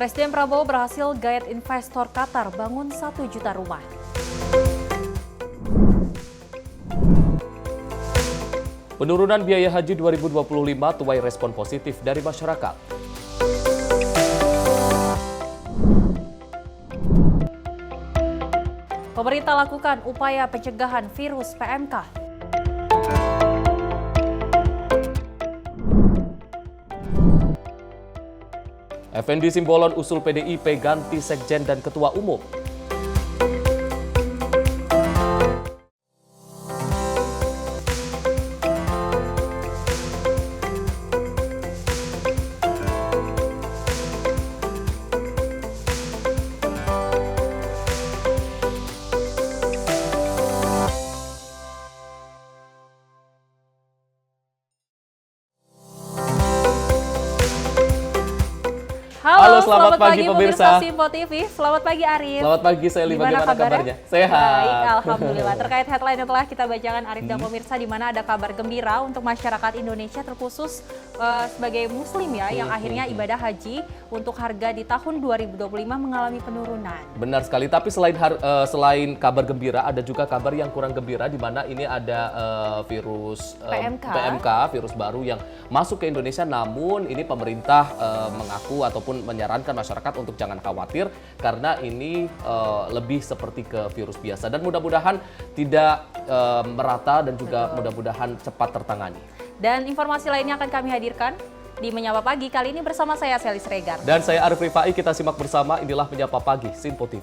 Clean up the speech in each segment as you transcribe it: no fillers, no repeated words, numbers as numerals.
Presiden Prabowo berhasil gait investor Qatar bangun 1 juta rumah. Penurunan biaya haji 2025 tuai respon positif dari masyarakat. Pemerintah lakukan upaya pencegahan virus PMK. Effendi Simbolon usul PDIP ganti sekjen dan ketua umum. Halo, selamat pagi pemirsa Simpo TV. Selamat pagi Arif. Selamat pagi Sally, bagaimana kabarnya? Sehat. Baik, alhamdulillah. Terkait headline yang telah kita bacakan Arif dan pemirsa, di mana ada kabar gembira untuk masyarakat Indonesia terkhusus sebagai muslim ya, yang akhirnya ibadah haji untuk harga di tahun 2025 mengalami penurunan. Benar sekali, tapi selain kabar gembira ada juga kabar yang kurang gembira, di mana ini ada virus PMK, virus baru yang masuk ke Indonesia. Namun ini pemerintah mengaku ataupun menyarankan masyarakat untuk jangan khawatir karena ini lebih seperti ke virus biasa dan mudah-mudahan tidak merata dan juga mudah-mudahan cepat tertangani. Dan informasi lainnya akan kami hadirkan di Menyapa Pagi kali ini bersama saya Sally Sregar. Dan saya Arif Rifai, kita simak bersama, inilah Menyapa Pagi Simpo TV.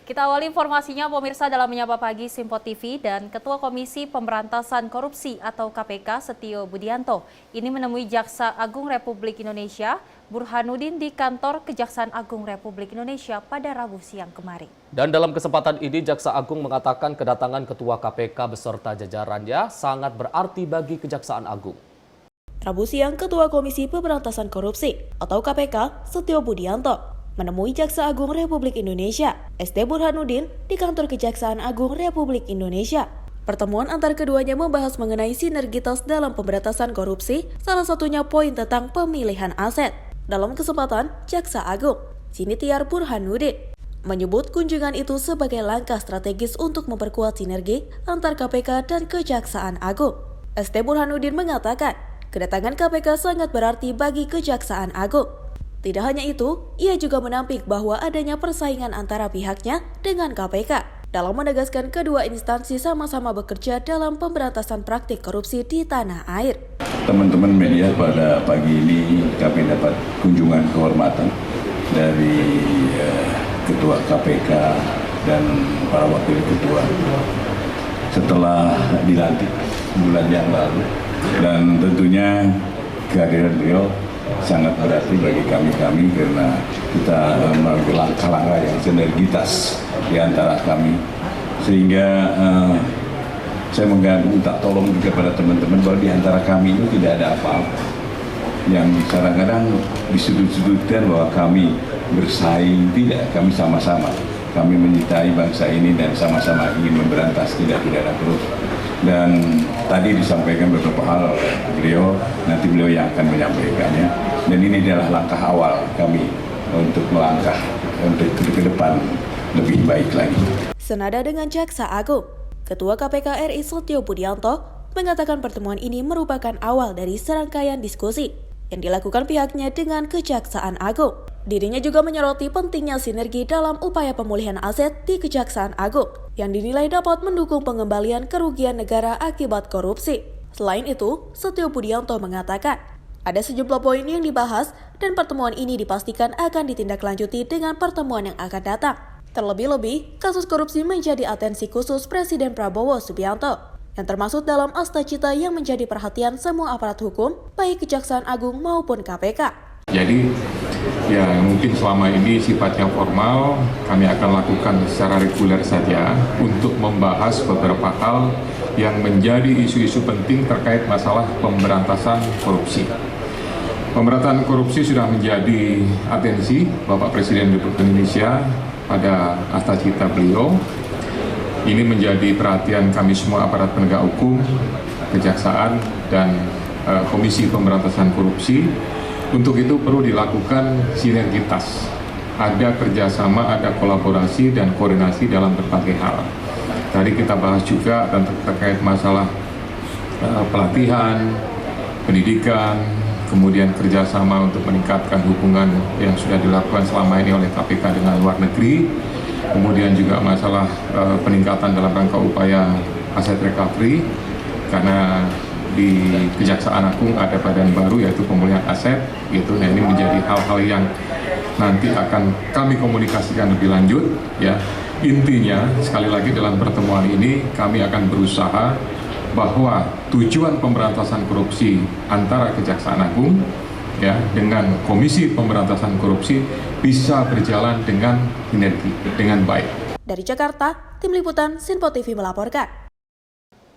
Kita awali informasinya pemirsa dalam Menyapa Pagi Simpo TV, dan Ketua Komisi Pemberantasan Korupsi atau KPK Setio Budianto ini menemui Jaksa Agung Republik Indonesia Burhanuddin di kantor Kejaksaan Agung Republik Indonesia pada Rabu siang kemarin. Dan dalam kesempatan ini Jaksa Agung mengatakan kedatangan Ketua KPK beserta jajarannya sangat berarti bagi Kejaksaan Agung. Rabu siang Ketua Komisi Pemberantasan Korupsi atau KPK Setio Budianto menemui Jaksa Agung Republik Indonesia, ST Burhanuddin, di kantor Kejaksaan Agung Republik Indonesia. Pertemuan antar keduanya membahas mengenai sinergitas dalam pemberantasan korupsi, salah satunya poin tentang pemilihan aset. Dalam kesempatan, Jaksa Agung, Sinitiar Burhanuddin, menyebut kunjungan itu sebagai langkah strategis untuk memperkuat sinergi antar KPK dan Kejaksaan Agung. ST Burhanuddin mengatakan, kedatangan KPK sangat berarti bagi Kejaksaan Agung. Tidak hanya itu, ia juga menampik bahwa adanya persaingan antara pihaknya dengan KPK dalam menegaskan kedua instansi sama-sama bekerja dalam pemberantasan praktik korupsi di tanah air. Teman-teman media, pada pagi ini kami dapat kunjungan kehormatan dari Ketua KPK dan para wakil ketua setelah dilantik bulan yang lalu, dan tentunya kehadiran beliau sangat berarti bagi kami karena kita mengambil langkah-langkah yang sinergitas di antara kami, sehingga saya minta tolong juga pada teman-teman bahwa di antara kami itu tidak ada apa-apa yang kadang-kadang disudut-sudutkan bahwa kami bersaing. Tidak, kami sama-sama, kami mencintai bangsa ini dan sama-sama ingin memberantas tindak pidana korupsi. Dan tadi disampaikan beberapa hal oleh beliau, nanti beliau yang akan menyampaikannya. Dan ini adalah langkah awal kami untuk melangkah untuk ke depan lebih baik lagi. Senada dengan Jaksa Agung, Ketua KPK RI Setio Budianto mengatakan pertemuan ini merupakan awal dari serangkaian diskusi yang dilakukan pihaknya dengan Kejaksaan Agung. Dirinya juga menyoroti pentingnya sinergi dalam upaya pemulihan aset di Kejaksaan Agung yang dinilai dapat mendukung pengembalian kerugian negara akibat korupsi. Selain itu, Setio Budianto mengatakan ada sejumlah poin yang dibahas dan pertemuan ini dipastikan akan ditindaklanjuti dengan pertemuan yang akan datang. Terlebih-lebih, kasus korupsi menjadi atensi khusus Presiden Prabowo Subianto yang termasuk dalam asta cita yang menjadi perhatian semua aparat hukum, baik Kejaksaan Agung maupun KPK. Jadi ya mungkin selama ini sifatnya formal, kami akan lakukan secara reguler saja untuk membahas beberapa hal yang menjadi isu-isu penting terkait masalah pemberantasan korupsi. Pemberantasan korupsi sudah menjadi atensi Bapak Presiden Republik Indonesia pada asta cita beliau, Ini menjadi perhatian kami semua aparat penegak hukum, kejaksaan, dan Komisi Pemberantasan Korupsi. Untuk itu perlu dilakukan sinergitas. Ada kerjasama, ada kolaborasi dan koordinasi dalam berbagai hal. Tadi kita bahas juga terkait masalah pelatihan, pendidikan, kemudian kerjasama untuk meningkatkan hubungan yang sudah dilakukan selama ini oleh KPK dengan luar negeri, kemudian juga masalah peningkatan dalam rangka upaya aset recovery, karena di Kejaksaan Agung ada badan baru yaitu pemulihan aset, gitu. Nah, ini menjadi hal-hal yang nanti akan kami komunikasikan lebih lanjut, ya. Intinya sekali lagi dalam pertemuan ini kami akan berusaha bahwa tujuan pemberantasan korupsi antara Kejaksaan Agung, ya, dengan Komisi Pemberantasan Korupsi bisa berjalan dengan sinergi, dengan baik. Dari Jakarta, Tim Liputan Sinpo TV melaporkan.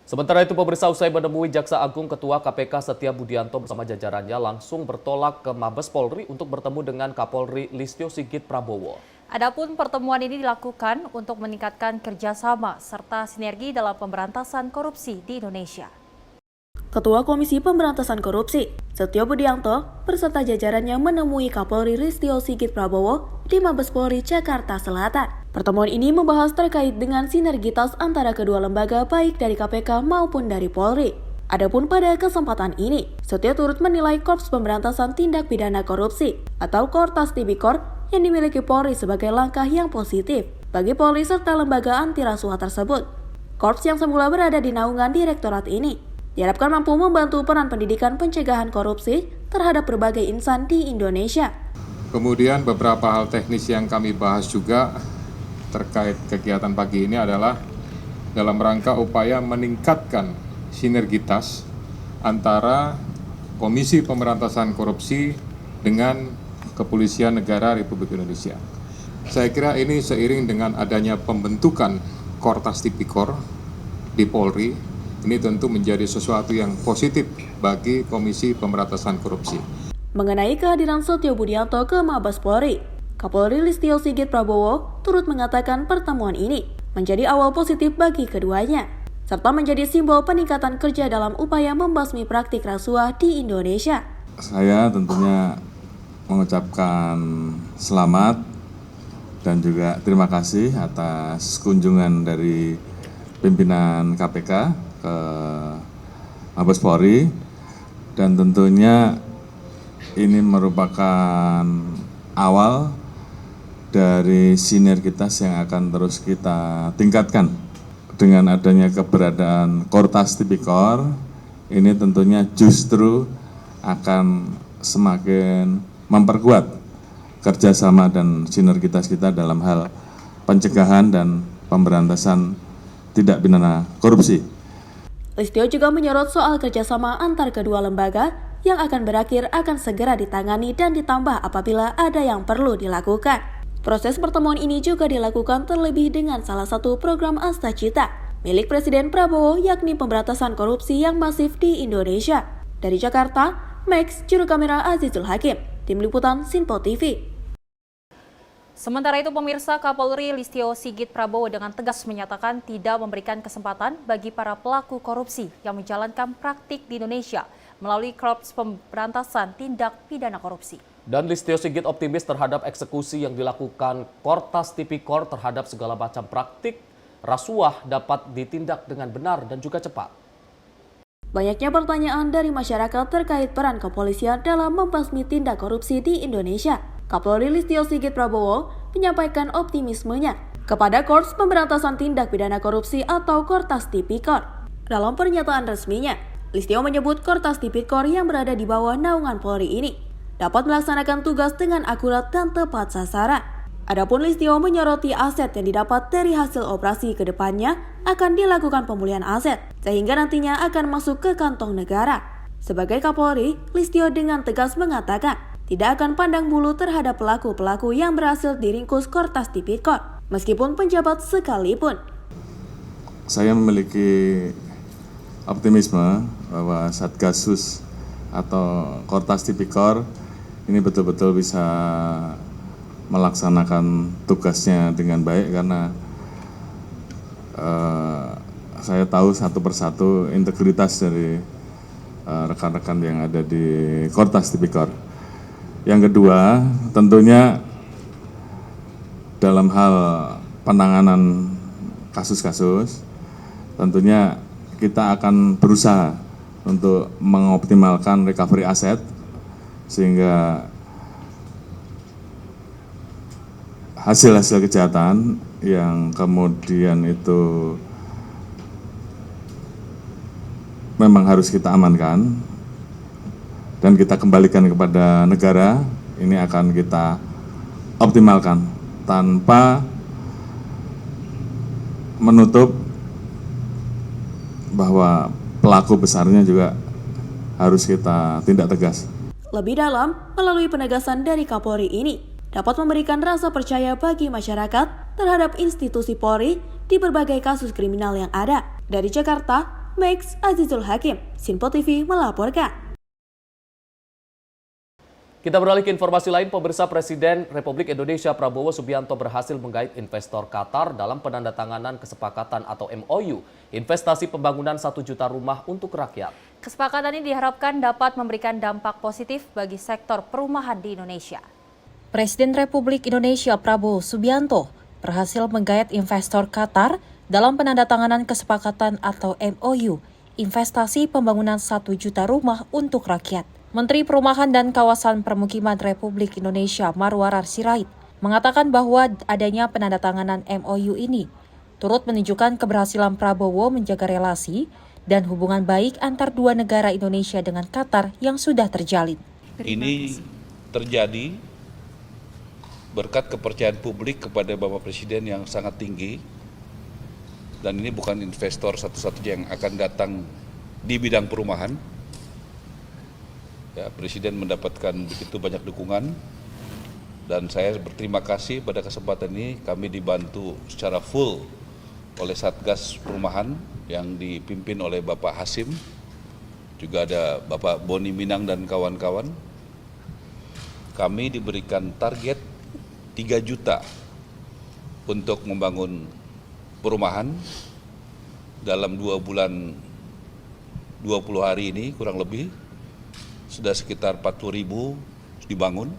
Sementara itu, pemirsa, usai menemui Jaksa Agung, Ketua KPK Setia Budianto bersama jajarannya langsung bertolak ke Mabes Polri untuk bertemu dengan Kapolri Listio Sigit Prabowo. Adapun pertemuan ini dilakukan untuk meningkatkan kerjasama serta sinergi dalam pemberantasan korupsi di Indonesia. Ketua Komisi Pemberantasan Korupsi, Setio Budianto, beserta jajarannya menemui Kapolri Listio Sigit Prabowo di Mabes Polri, Jakarta Selatan. Pertemuan ini membahas terkait dengan sinergitas antara kedua lembaga baik dari KPK maupun dari Polri. Adapun pada kesempatan ini, Setio turut menilai Korps Pemberantasan Tindak Pidana Korupsi atau Kortas Tipikor yang dimiliki Polri sebagai langkah yang positif bagi Polri serta lembaga anti rasuah tersebut. Korps yang semula berada di naungan direktorat ini diharapkan mampu membantu peran pendidikan pencegahan korupsi terhadap berbagai insan di Indonesia. Kemudian beberapa hal teknis yang kami bahas juga terkait kegiatan pagi ini adalah dalam rangka upaya meningkatkan sinergitas antara Komisi Pemberantasan Korupsi dengan Kepolisian Negara Republik Indonesia. Saya kira ini seiring dengan adanya pembentukan Kortas Tipikor di Polri, ini tentu menjadi sesuatu yang positif bagi Komisi Pemberantasan Korupsi. Mengenai kehadiran Setio Budianto ke Mabes Polri, Kapolri Listio Sigit Prabowo turut mengatakan pertemuan ini menjadi awal positif bagi keduanya, serta menjadi simbol peningkatan kerja dalam upaya membasmi praktik rasuah di Indonesia. Saya tentunya mengucapkan selamat dan juga terima kasih atas kunjungan dari pimpinan KPK ke Mabes Polri, dan tentunya ini merupakan awal dari sinergitas yang akan terus kita tingkatkan. Dengan adanya keberadaan Kortas Tipikor, ini tentunya justru akan semakin memperkuat kerjasama dan sinergitas kita dalam hal pencegahan dan pemberantasan tindak pidana korupsi. Listio juga menyorot soal kerjasama antar kedua lembaga yang akan berakhir akan segera ditangani dan ditambah apabila ada yang perlu dilakukan. Proses pertemuan ini juga dilakukan terlebih dengan salah satu program Astacita milik Presiden Prabowo, yakni pemberantasan korupsi yang masif di Indonesia. Dari Jakarta, Max, juru kamera Azizul Hakim, Tim Liputan Sinpo TV. Sementara itu, pemirsa, Kapolri Listio Sigit Prabowo dengan tegas menyatakan tidak memberikan kesempatan bagi para pelaku korupsi yang menjalankan praktik di Indonesia melalui Korps Pemberantasan Tindak Pidana Korupsi. Dan Listio Sigit optimis terhadap eksekusi yang dilakukan Kortas Tipikor terhadap segala macam praktik rasuah dapat ditindak dengan benar dan juga cepat. Banyaknya pertanyaan dari masyarakat terkait peran kepolisian dalam membasmi tindak korupsi di Indonesia. Kapolri Listio Sigit Prabowo menyampaikan optimismenya kepada Korps Pemberantasan Tindak Pidana Korupsi atau Kortas Tipikor. Dalam pernyataan resminya, Listio menyebut Kortas Tipikor yang berada di bawah naungan Polri ini dapat melaksanakan tugas dengan akurat dan tepat sasaran. Adapun Listio menyoroti aset yang didapat dari hasil operasi ke depannya akan dilakukan pemulihan aset, sehingga nantinya akan masuk ke kantong negara. Sebagai Kapolri, Listio dengan tegas mengatakan tidak akan pandang bulu terhadap pelaku-pelaku yang berhasil diringkus Kortas Tipikor, meskipun penjabat sekalipun. Saya memiliki optimisme bahwa Satgasus atau Kortas Tipikor ini betul-betul bisa melaksanakan tugasnya dengan baik, karena saya tahu satu persatu integritas dari rekan-rekan yang ada di Kortas Tipikor. Yang kedua, tentunya dalam hal penanganan kasus-kasus, tentunya kita akan berusaha untuk mengoptimalkan recovery aset sehingga hasil-hasil kejahatan yang kemudian itu memang harus kita amankan dan kita kembalikan kepada negara, ini akan kita optimalkan tanpa menutup bahwa pelaku besarnya juga harus kita tindak tegas. Lebih dalam, melalui penegasan dari Kapolri ini, dapat memberikan rasa percaya bagi masyarakat terhadap institusi Polri di berbagai kasus kriminal yang ada. Dari Jakarta, Max Azizul Hakim, Sinpo TV melaporkan. Kita beralih ke informasi lain, pemirsa. Presiden Republik Indonesia Prabowo Subianto berhasil menggait investor Qatar dalam penandatanganan kesepakatan atau MOU, investasi pembangunan 1 juta rumah untuk rakyat. Kesepakatan ini diharapkan dapat memberikan dampak positif bagi sektor perumahan di Indonesia. Presiden Republik Indonesia Prabowo Subianto berhasil menggait investor Qatar dalam penandatanganan kesepakatan atau MOU, investasi pembangunan 1 juta rumah untuk rakyat. Menteri Perumahan dan Kawasan Permukiman Republik Indonesia Marwarar Sirait mengatakan bahwa adanya penandatanganan MOU ini turut menunjukkan keberhasilan Prabowo menjaga relasi dan hubungan baik antar dua negara Indonesia dengan Qatar yang sudah terjalin. Ini terjadi berkat kepercayaan publik kepada Bapak Presiden yang sangat tinggi, dan ini bukan investor satu-satunya yang akan datang di bidang perumahan. Ya, Presiden mendapatkan begitu banyak dukungan, dan saya berterima kasih pada kesempatan ini kami dibantu secara full oleh Satgas Perumahan yang dipimpin oleh Bapak Hasim, juga ada Bapak Boni Minang dan kawan-kawan. Kami diberikan target 3 juta untuk membangun perumahan dalam 2 bulan 20 hari ini kurang lebih. Sudah sekitar 40.000 dibangun.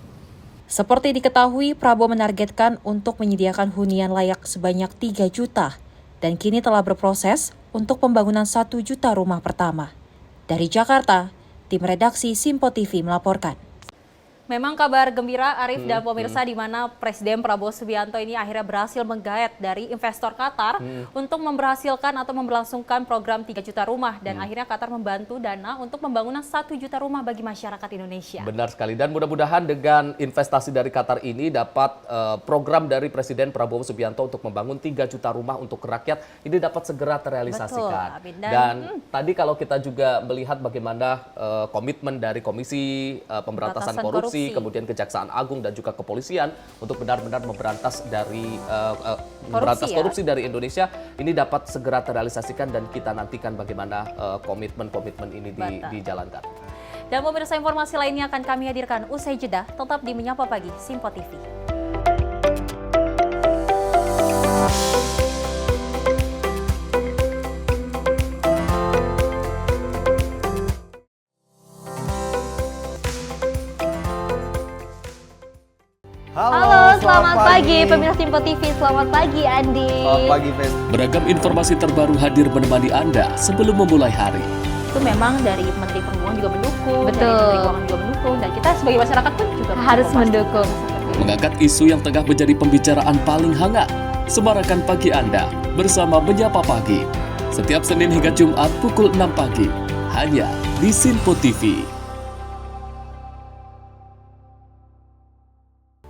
Seperti diketahui, Prabowo menargetkan untuk menyediakan hunian layak sebanyak 3 juta dan kini telah berproses untuk pembangunan 1 juta rumah pertama. Dari Jakarta, tim redaksi Sinpo TV melaporkan. Memang kabar gembira, Arif dan pemirsa, di mana Presiden Prabowo Subianto ini akhirnya berhasil menggait dari investor Qatar untuk memberhasilkan atau memberlangsungkan program 3 juta rumah, dan akhirnya Qatar membantu dana untuk pembangunan 1 juta rumah bagi masyarakat Indonesia. Benar sekali, dan mudah-mudahan dengan investasi dari Qatar ini dapat program dari Presiden Prabowo Subianto untuk membangun 3 juta rumah untuk rakyat ini dapat segera terrealisasikan. Betul, dan tadi kalau kita juga melihat bagaimana komitmen dari Komisi Pemberantasan Korupsi, kemudian Kejaksaan Agung dan juga Kepolisian untuk benar-benar memberantas dari korupsi dari Indonesia, ini dapat segera terrealisasikan, dan kita nantikan bagaimana komitmen-komitmen ini dijalankan. Dan pemirsa, informasi lainnya akan kami hadirkan usai jeda, tetap di Menyapa Pagi Sinpo TV. Halo, selamat pagi pemirsa Sinpo TV. Selamat pagi Andi. Selamat pagi, Fen. Beragam informasi terbaru hadir menemani Anda sebelum memulai hari. Itu memang dari Menteri Perhubungan juga mendukung, Betul. dari Menteri Keuangan juga mendukung, dan kita sebagai masyarakat pun juga Harus mendukung. Mengangkat isu yang tengah menjadi pembicaraan paling hangat. Semarakan pagi Anda bersama Menyapa Pagi. Setiap Senin hingga Jumat pukul 6 pagi. Hanya di Sinpo TV.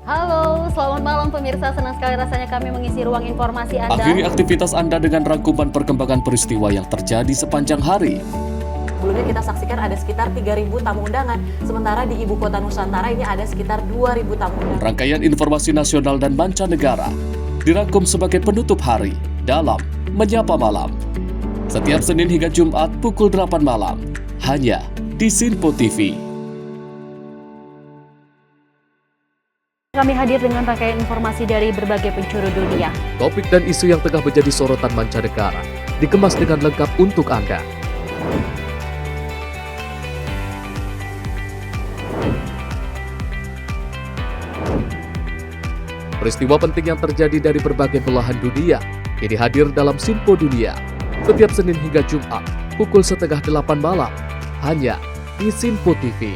Halo, selamat malam pemirsa. Senang sekali rasanya kami mengisi ruang informasi Anda. Akhiri aktivitas Anda dengan rangkuman perkembangan peristiwa yang terjadi sepanjang hari. Sebelumnya kita saksikan ada sekitar 3.000 tamu undangan, sementara di Ibu Kota Nusantara ini ada sekitar 2.000 tamu undangan. Rangkaian informasi nasional dan mancanegara dirangkum sebagai penutup hari dalam Menyapa Malam. Setiap Senin hingga Jumat pukul 8 malam, hanya di Sinpo TV. Kami hadir dengan rangkaian informasi dari berbagai penjuru dunia. Topik dan isu yang tengah menjadi sorotan mancanegara dikemas dengan lengkap untuk Anda. Peristiwa penting yang terjadi dari berbagai belahan dunia kini hadir dalam Simpo Dunia setiap Senin hingga Jumat pukul 7:30 malam hanya di Simpo TV.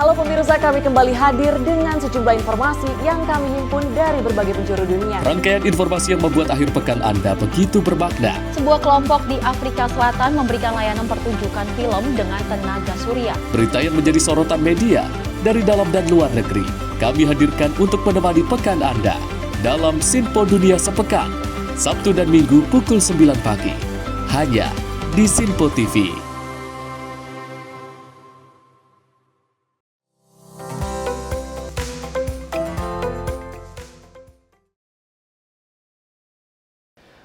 Halo pemirsa, kami kembali hadir dengan sejumlah informasi yang kami himpun dari berbagai penjuru dunia. Rangkaian informasi yang membuat akhir pekan Anda begitu bermakna. Sebuah kelompok di Afrika Selatan memberikan layanan pertunjukan film dengan tenaga surya. Berita yang menjadi sorotan media dari dalam dan luar negeri. Kami hadirkan untuk menemani pekan Anda dalam Simpo Dunia Sepekan, Sabtu dan Minggu pukul 9 pagi. Hanya di Simpo TV.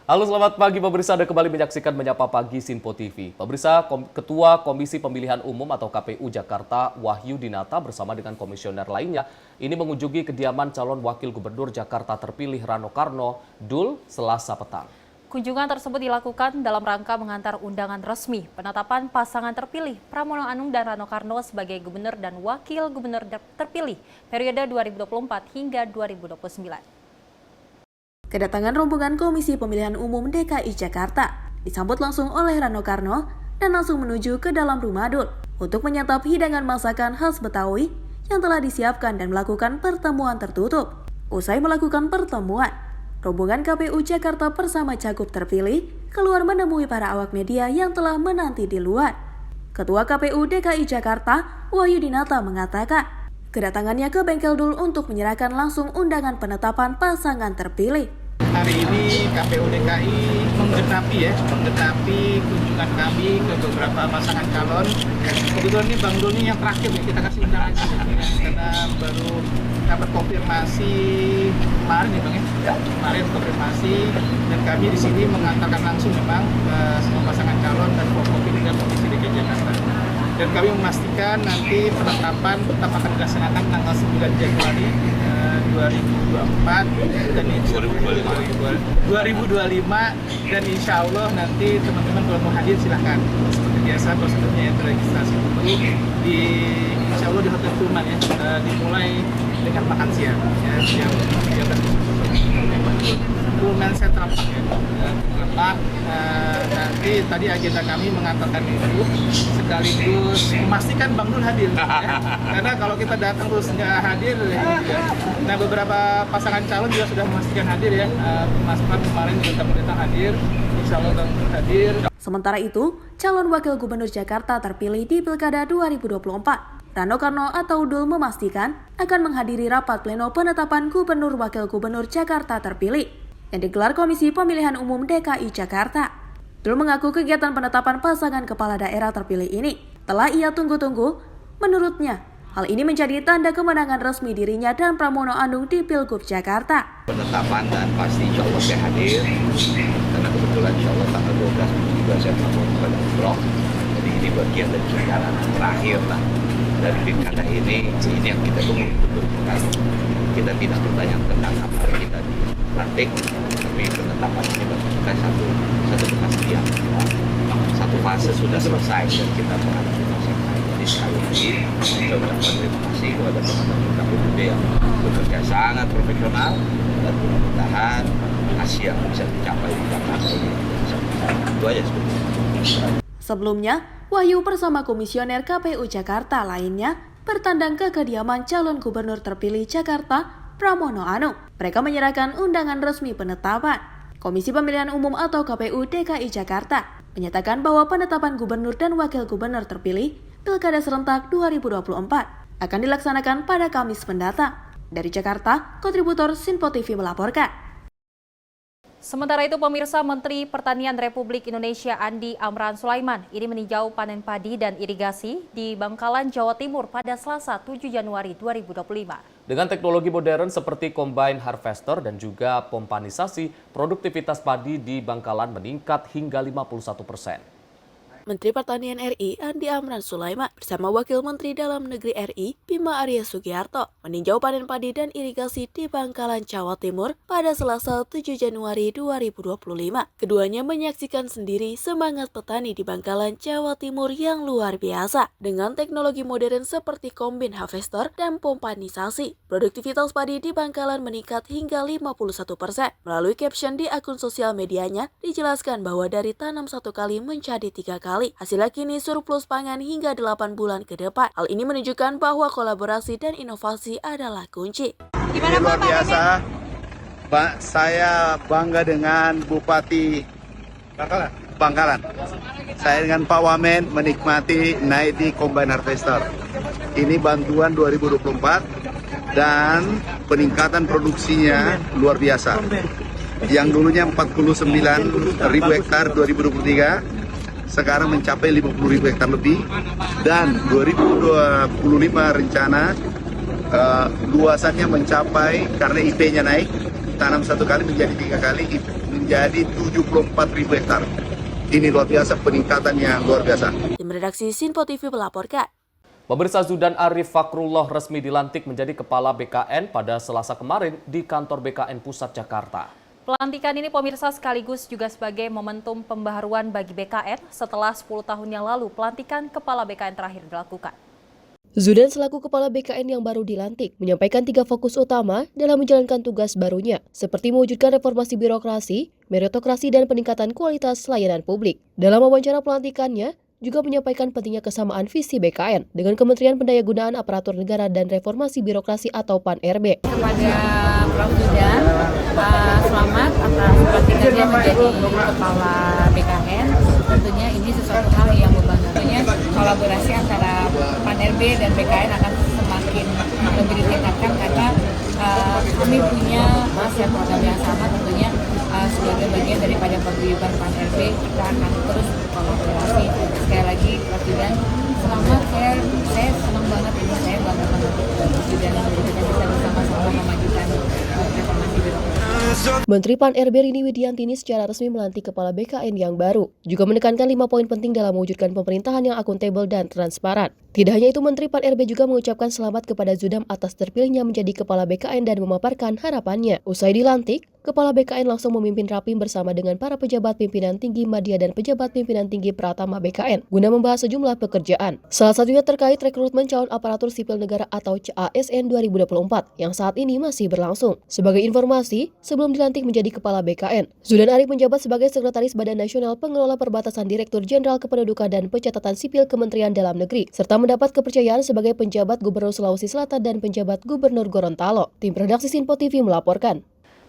Halo, selamat pagi pemirsa, Anda kembali menyaksikan Menyapa Pagi Simpo TV. Pemirsa, Ketua Komisi Pemilihan Umum atau KPU Jakarta Wahyu Dinata bersama dengan komisioner lainnya ini mengunjungi kediaman calon wakil gubernur Jakarta terpilih Rano Karno, Dul, Selasa petang. Kunjungan tersebut dilakukan dalam rangka mengantar undangan resmi penetapan pasangan terpilih Pramono Anung dan Rano Karno sebagai gubernur dan wakil gubernur terpilih periode 2024 hingga 2029. Kedatangan rombongan Komisi Pemilihan Umum DKI Jakarta disambut langsung oleh Rano Karno dan langsung menuju ke dalam rumah Dul untuk menyantap hidangan masakan khas Betawi yang telah disiapkan dan melakukan pertemuan tertutup. Usai melakukan pertemuan, rombongan KPU Jakarta bersama cagup terpilih keluar menemui para awak media yang telah menanti di luar. Ketua KPU DKI Jakarta Wahyu Dinata mengatakan, kedatangannya ke Bengkel Dul untuk menyerahkan langsung undangan penetapan pasangan terpilih. Hari ini KPU DKI menggenapi kunjungan kami ke beberapa pasangan calon. Kebetulan ini Bang Doni yang terakhir nih kita kasih undangan karena baru dapat konfirmasi kemarin ya Bang ya. Kemarin konfirmasi dan kami di sini mengantarkan langsung memang semua pasangan calon dan Forkopimda dan Komisi DKI Jakarta. Dan kami memastikan nanti penetapan tetap akan dilaksanakan tanggal 9 Januari 2024 dan 2025 dan insya Allah nanti teman-teman kalau mau hadir silahkan seperti biasa prosedurnya yang terregistrasi dulu di insya Allah di Hotel Pullman ya, dimulai dengan makan siang ya, yang Pullman Central Park ya, nanti tadi agenda kami mengantarkan itu sekaligus memastikan Bang Dul hadir ya. Karena kalau kita datang terus nggak hadir ya. Nah beberapa pasangan calon juga sudah memastikan hadir ya. Mas Prat kemarin juga datang hadir, insya Allah Bang Dul hadir. Sementara itu, calon wakil gubernur Jakarta terpilih di Pilkada 2024 Rano Karno atau Dul memastikan akan menghadiri rapat pleno penetapan gubernur wakil gubernur Jakarta terpilih yang digelar Komisi Pemilihan Umum DKI Jakarta. Dul mengaku kegiatan penetapan pasangan kepala daerah terpilih ini telah ia tunggu-tunggu. Menurutnya, hal ini menjadi tanda kemenangan resmi dirinya dan Pramono Anung di Pilgub Jakarta. Penetapan dan pasti insya Allah saya hadir karena kebetulan insya Allah tanggal 12 juga saya melakukan pada umroh. Jadi ini bagian dari perjalanan terakhir lah dari pilkada ini yang kita tunggu betul-betul. Kita tidak bertanya tentang apa yang kita dilantik, tapi penetapan ini bagi kita satu kepastian. Satu fase sudah selesai dan kita menghadapi fase lain. Jadi sekali lagi saya ucapkan terima kasih kepada teman-teman KPUD yang bekerja sangat profesional dan mudah-mudahan hasil yang bisa dicapai di Jakarta ini bisa itu aja sebetulnya. Sebelumnya, Wahyu bersama komisioner KPU Jakarta lainnya bertandang ke kediaman calon gubernur terpilih Jakarta, Pramono Anung. Mereka menyerahkan undangan resmi penetapan. Komisi Pemilihan Umum atau KPU DKI Jakarta menyatakan bahwa penetapan gubernur dan wakil gubernur terpilih Pilkada Serentak 2024 akan dilaksanakan pada Kamis mendatang. Dari Jakarta, kontributor Simpo TV melaporkan. Sementara itu pemirsa, Menteri Pertanian Republik Indonesia Andi Amran Sulaiman ini meninjau panen padi dan irigasi di Bangkalan, Jawa Timur pada Selasa 7 Januari 2025. Dengan teknologi modern seperti combine harvester dan juga pompanisasi, produktivitas padi di Bangkalan meningkat hingga 51%. Menteri Pertanian RI Andi Amran Sulaiman bersama Wakil Menteri Dalam Negeri RI Bima Arya Sugiharto meninjau panen padi dan irigasi di Bangkalan, Jawa Timur pada Selasa 7 Januari 2025. Keduanya menyaksikan sendiri semangat petani di Bangkalan, Jawa Timur yang luar biasa. Dengan teknologi modern seperti kombin harvester dan pompanisasi, produktivitas padi di Bangkalan meningkat hingga 51%. Melalui caption di akun sosial medianya, dijelaskan bahwa dari tanam 1 kali menjadi 3 kali. Hasilnya kini surplus pangan hingga 8 bulan ke depan. Hal ini menunjukkan bahwa kolaborasi dan inovasi adalah kunci. Ini luar biasa. Pak, saya bangga dengan Bupati Bangkalan. Saya dengan Pak Wamen menikmati naik di combine harvester. Ini bantuan 2024 dan peningkatan produksinya luar biasa. Yang dulunya 49.000 hektar 2023 sekarang mencapai 50.000 hektar lebih, dan 2025 rencana luasannya mencapai, karena IP-nya naik, tanam 1 kali menjadi 3 kali, menjadi 74.000 hektar. Ini luar biasa, peningkatannya luar biasa. Tim redaksi Sinpo TV melaporkan. Pemirsa, Zudan Arif Fakrullah resmi dilantik menjadi Kepala BKN pada Selasa kemarin di kantor BKN Pusat Jakarta. Pelantikan ini pemirsa sekaligus juga sebagai momentum pembaharuan bagi BKN setelah 10 tahun yang lalu pelantikan Kepala BKN terakhir dilakukan. Zudan selaku Kepala BKN yang baru dilantik menyampaikan 3 fokus utama dalam menjalankan tugas barunya, seperti mewujudkan reformasi birokrasi, meritokrasi, dan peningkatan kualitas layanan publik. Dalam wawancara pelantikannya, juga menyampaikan pentingnya kesamaan visi BKN dengan Kementerian Pendayagunaan Aparatur Negara dan Reformasi Birokrasi atau PAN-RB. Kepada Prof. Zudan, selamat atas pelantikannya menjadi Kepala BKN. Tentunya ini sesuatu hal yang membanggakan. Tentunya kolaborasi antara PAN-RB dan BKN akan semakin lebih ditingkatkan karena kami punya aset program yang sama. Tentunya sebagai bagian daripada paguyuban PAN-RB kita akan terus kolaborasi. Sekali lagi Prof. Zudan, selamat. Saya senang banget ini, saya bangga banget Prof. Zudan kita bisa bersama-sama memajukan reformasi birokrasi. Menteri PAN-RB Rini Widiantini secara resmi melantik Kepala BKN yang baru, juga menekankan 5 poin penting dalam mewujudkan pemerintahan yang akuntabel dan transparan. Tidak hanya itu, Menteri PAN-RB juga mengucapkan selamat kepada Zudam atas terpilihnya menjadi Kepala BKN dan memaparkan harapannya. Usai dilantik, Kepala BKN langsung memimpin rapim bersama dengan para pejabat pimpinan tinggi media dan pejabat pimpinan tinggi Pratama BKN guna membahas sejumlah pekerjaan. Salah satunya terkait rekrutmen calon aparatur sipil negara atau CASN 2024 yang saat ini masih berlangsung. Sebagai informasi, sebelum dilantik menjadi Kepala BKN, Zudan Arif menjabat sebagai Sekretaris Badan Nasional Pengelola Perbatasan Direktur Jenderal Kependudukan dan Pencatatan Sipil Kementerian Dalam Negeri, serta mendapat kepercayaan sebagai penjabat Gubernur Sulawesi Selatan dan penjabat Gubernur Gorontalo. Tim redaksi Sinpo TV melaporkan.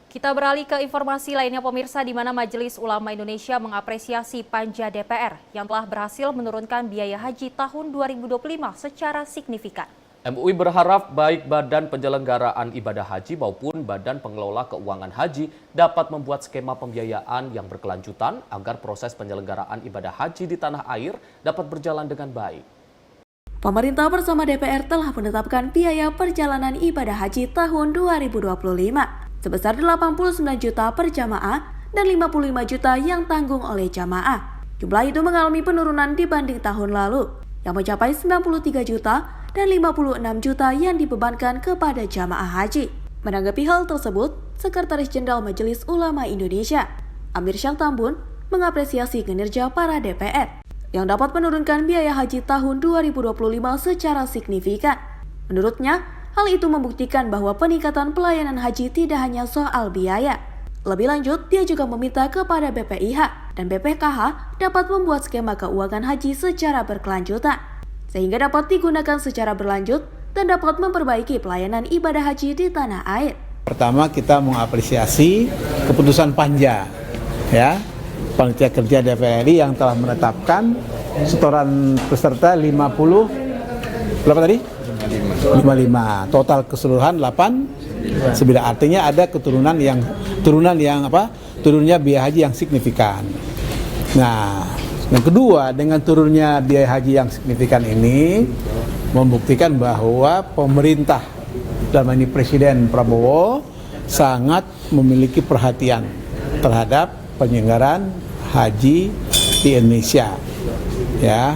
Kita beralih ke informasi lainnya pemirsa, di mana Majelis Ulama Indonesia mengapresiasi Panja DPR yang telah berhasil menurunkan biaya haji tahun 2025 secara signifikan. MUI berharap baik Badan Penyelenggaraan Ibadah Haji maupun Badan Pengelola Keuangan Haji dapat membuat skema pembiayaan yang berkelanjutan agar proses penyelenggaraan ibadah haji di tanah air dapat berjalan dengan baik. Pemerintah bersama DPR telah menetapkan biaya perjalanan ibadah haji tahun 2025 sebesar 89 juta per jamaah dan 55 juta yang tanggung oleh jamaah. Jumlah itu mengalami penurunan dibanding tahun lalu yang mencapai 93 juta dan 56 juta yang dibebankan kepada jamaah haji. Menanggapi hal tersebut, Sekretaris Jenderal Majelis Ulama Indonesia, Amir Syah Tambun, mengapresiasi kinerja para DPR yang dapat menurunkan biaya haji tahun 2025 secara signifikan. Menurutnya, hal itu membuktikan bahwa peningkatan pelayanan haji tidak hanya soal biaya. Lebih lanjut, dia juga meminta kepada BPIH dan BPKH dapat membuat skema keuangan haji secara berkelanjutan, sehingga dapat digunakan secara berlanjut dan dapat memperbaiki pelayanan ibadah haji di tanah air. Pertama, kita mengapresiasi keputusan Panja, ya, Panitia Kerja DPR RI yang telah menetapkan setoran peserta 55, total keseluruhan 89, artinya ada turunnya biaya haji yang signifikan. Nah, yang kedua, dengan turunnya biaya haji yang signifikan ini membuktikan bahwa pemerintah, dalam ini Presiden Prabowo, sangat memiliki perhatian terhadap penyelenggaraan haji di Indonesia. Ya.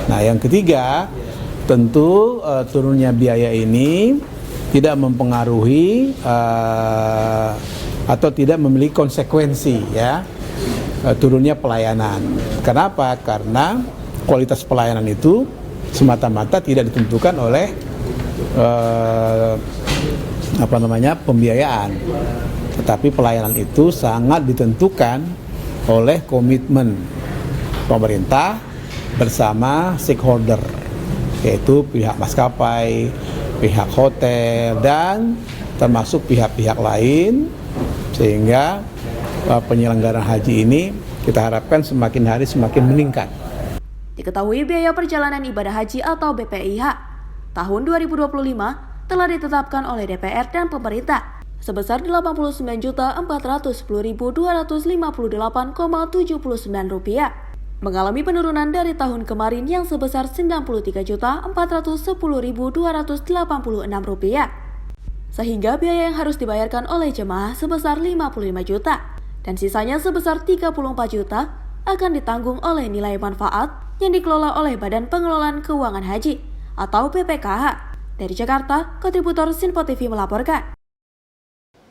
Nah, yang ketiga, tentu turunnya biaya ini tidak mempengaruhi atau tidak memiliki konsekuensi ya turunnya pelayanan. Kenapa? Karena kualitas pelayanan itu semata-mata tidak ditentukan oleh pembiayaan, tetapi pelayanan itu sangat ditentukan oleh komitmen pemerintah bersama stakeholder, yaitu pihak maskapai, pihak hotel, dan termasuk pihak-pihak lain, sehingga penyelenggaraan haji ini kita harapkan semakin hari semakin meningkat. Diketahui biaya perjalanan ibadah haji atau BPIH tahun 2025 telah ditetapkan oleh DPR dan pemerintah sebesar Rp89.258,79, mengalami penurunan dari tahun kemarin yang sebesar Rp93.410.286, sehingga biaya yang harus dibayarkan oleh jemaah sebesar Rp55 juta dan sisanya sebesar Rp34 juta akan ditanggung oleh nilai manfaat yang dikelola oleh Badan Pengelolaan Keuangan Haji atau BPKH. Dari Jakarta, kontributor Sinpo TV melaporkan.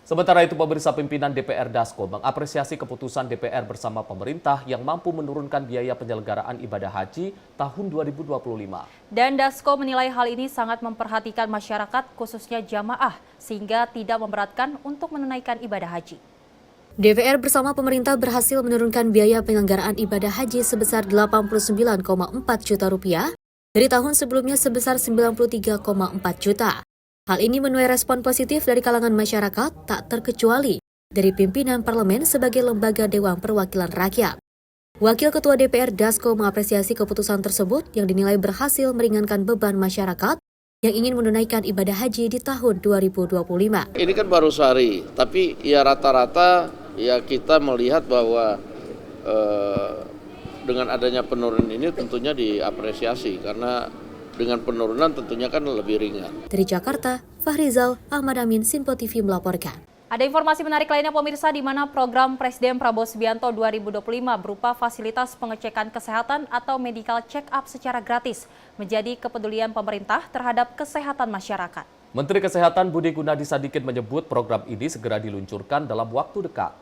Sementara itu, pemirsa, pimpinan DPR Dasko mengapresiasi keputusan DPR bersama pemerintah yang mampu menurunkan biaya penyelenggaraan ibadah haji tahun 2025. Dan Dasko menilai hal ini sangat memperhatikan masyarakat, khususnya jamaah, sehingga tidak memberatkan untuk menunaikan ibadah haji. DPR bersama pemerintah berhasil menurunkan biaya penyelenggaraan ibadah haji sebesar Rp89,4 juta dari tahun sebelumnya sebesar Rp93,4 juta. Hal ini menuai respon positif dari kalangan masyarakat, tak terkecuali dari pimpinan parlemen sebagai lembaga Dewan Perwakilan Rakyat. Wakil Ketua DPR Dasko mengapresiasi keputusan tersebut yang dinilai berhasil meringankan beban masyarakat yang ingin menunaikan ibadah haji di tahun 2025. Ini kan baru sehari, tapi ya rata-rata ya kita melihat bahwa dengan adanya penurunan ini tentunya diapresiasi karena dengan penurunan tentunya kan lebih ringan. Dari Jakarta, Fahrizal Ahmad Amin, Sinpo TV melaporkan. Ada informasi menarik lainnya pemirsa, di mana program Presiden Prabowo Subianto 2025 berupa fasilitas pengecekan kesehatan atau medical check-up secara gratis menjadi kepedulian pemerintah terhadap kesehatan masyarakat. Menteri Kesehatan Budi Gunadi Sadikin menyebut program ini segera diluncurkan dalam waktu dekat.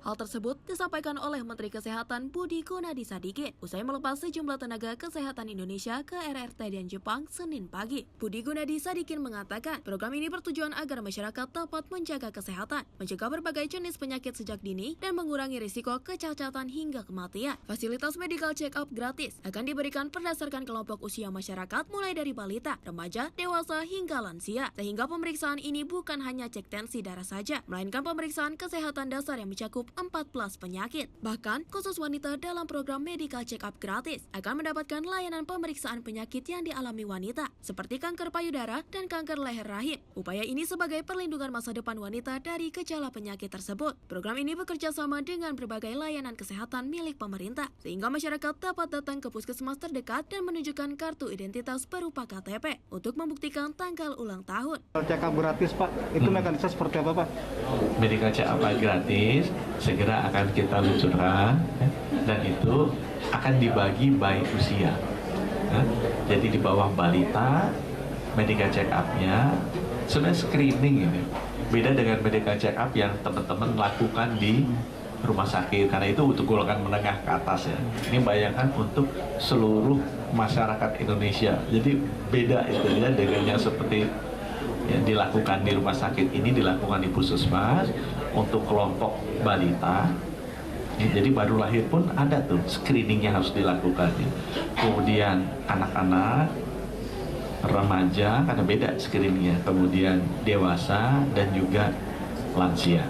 Hal tersebut disampaikan oleh Menteri Kesehatan Budi Gunadi Sadikin usai melepas sejumlah tenaga kesehatan Indonesia ke RRT dan Jepang Senin pagi. Budi Gunadi Sadikin mengatakan program ini bertujuan agar masyarakat dapat menjaga kesehatan, mencegah berbagai jenis penyakit sejak dini, dan mengurangi risiko kecacatan hingga kematian. Fasilitas medical check-up gratis akan diberikan berdasarkan kelompok usia masyarakat mulai dari balita, remaja, dewasa, hingga lansia. Sehingga pemeriksaan ini bukan hanya cek tensi darah saja, melainkan pemeriksaan kesehatan dasar yang mencakup 14 penyakit. Bahkan, khusus wanita dalam program medical check-up gratis akan mendapatkan layanan pemeriksaan penyakit yang dialami wanita, seperti kanker payudara dan kanker leher rahim. Upaya ini sebagai perlindungan masa depan wanita dari gejala penyakit tersebut. Program ini bekerja sama dengan berbagai layanan kesehatan milik pemerintah, sehingga masyarakat dapat datang ke puskesmas terdekat dan menunjukkan kartu identitas berupa KTP untuk membuktikan tanggal ulang tahun. Check-up gratis, Pak, itu mekanisme seperti apa, Pak? Medical check-up gratis segera akan kita luncurkan dan itu akan dibagi by usia. Jadi di bawah balita medical check up-nya sebenarnya screening ini. Beda dengan medical check up yang teman-teman lakukan di rumah sakit karena itu untuk golongan menengah ke atas ya. Ini bayangkan untuk seluruh masyarakat Indonesia. Jadi beda itu ya dengan yang seperti yang dilakukan di rumah sakit ini dilakukan di puskesmas untuk kelompok balita. Jadi baru lahir pun ada tuh screeningnya harus dilakukan. Kemudian anak-anak, remaja karena beda screeningnya. Kemudian dewasa dan juga lansia.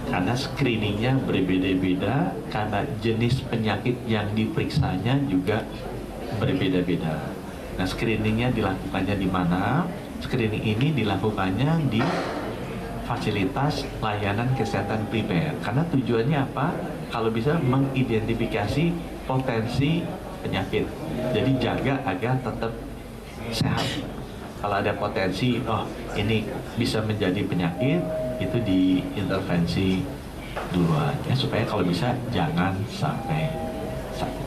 Karena screeningnya berbeda-beda karena jenis penyakit yang diperiksanya juga berbeda-beda. Nah screeningnya dilakukannya di mana? Screening ini dilakukannya di fasilitas layanan kesehatan primer. Karena tujuannya apa? Kalau bisa mengidentifikasi potensi penyakit. Jadi jaga agar tetap sehat. Kalau ada potensi, oh ini bisa menjadi penyakit, itu diintervensi duluan. Ya, supaya kalau bisa jangan sampai sakit.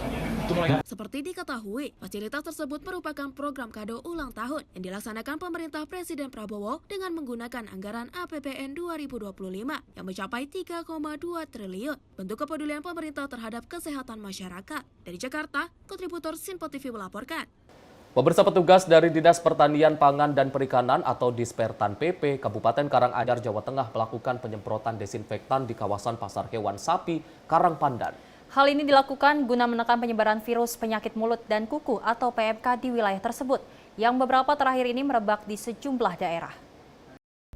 Seperti diketahui, fasilitas tersebut merupakan program kado ulang tahun yang dilaksanakan pemerintah Presiden Prabowo dengan menggunakan anggaran APBN 2025 yang mencapai 3,2 triliun. Bentuk kepedulian pemerintah terhadap kesehatan masyarakat. Dari Jakarta, kontributor Sinpo TV melaporkan. Pemirsa, petugas dari Dinas Pertanian, Pangan, dan Perikanan atau Dispertan PP Kabupaten Karanganyar, Jawa Tengah melakukan penyemprotan desinfektan di kawasan Pasar Hewan Sapi Karangpandan. Hal ini dilakukan guna menekan penyebaran virus penyakit mulut dan kuku atau PMK di wilayah tersebut, yang beberapa terakhir ini merebak di sejumlah daerah.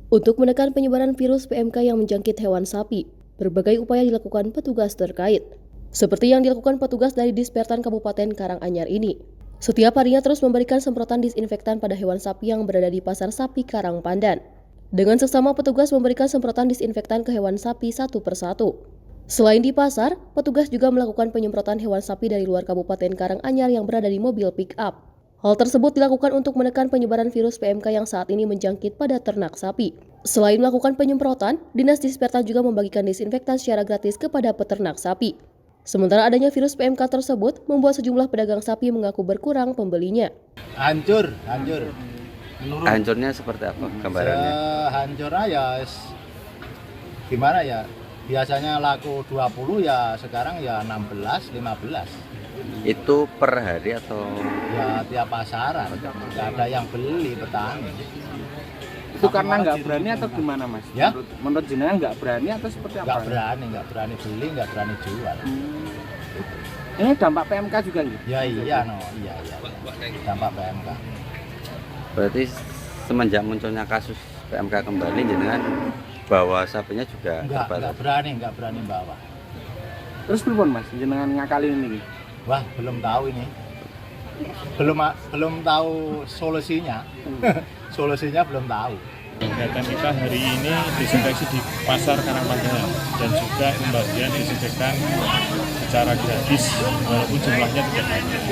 Untuk menekan penyebaran virus PMK yang menjangkit hewan sapi, berbagai upaya dilakukan petugas terkait. Seperti yang dilakukan petugas dari Dispertan Kabupaten Karanganyar ini. Setiap harinya terus memberikan semprotan disinfektan pada hewan sapi yang berada di Pasar Sapi Karangpandan. Dengan seksama petugas memberikan semprotan disinfektan ke hewan sapi satu persatu. Selain di pasar, petugas juga melakukan penyemprotan hewan sapi dari luar Kabupaten Karanganyar yang berada di mobil pick-up. Hal tersebut dilakukan untuk menekan penyebaran virus PMK yang saat ini menjangkit pada ternak sapi. Selain melakukan penyemprotan, Dinas Dispertan juga membagikan disinfektan secara gratis kepada peternak sapi. Sementara adanya virus PMK tersebut membuat sejumlah pedagang sapi mengaku berkurang pembelinya. Hancur. Hancurnya seperti apa gambarannya? Hancurnya ya gimana ya? Biasanya laku 20 ya sekarang ya 16, 15. Itu per hari atau? Ya tiap pasaran, nggak ada yang beli petani. Itu karena nggak berani atau gimana Mas? Ya? Menurut jenengan nggak berani atau seperti apa? Nggak berani beli, nggak berani jual. Ini dampak PMK juga gitu? Iya, dampak PMK. Berarti semenjak munculnya kasus PMK kembali jenengan bawa sapinya juga nggak berani bawa. Terus pripun Mas, jenengan ngakalin ini? Wah, belum tahu ini. Belum tahu solusinya. Solusinya belum tahu. Kegiatan kita hari ini disinfeksi di Pasar Karangpandan dan juga pembagian disinfektan secara gratis walaupun jumlahnya tidak banyak.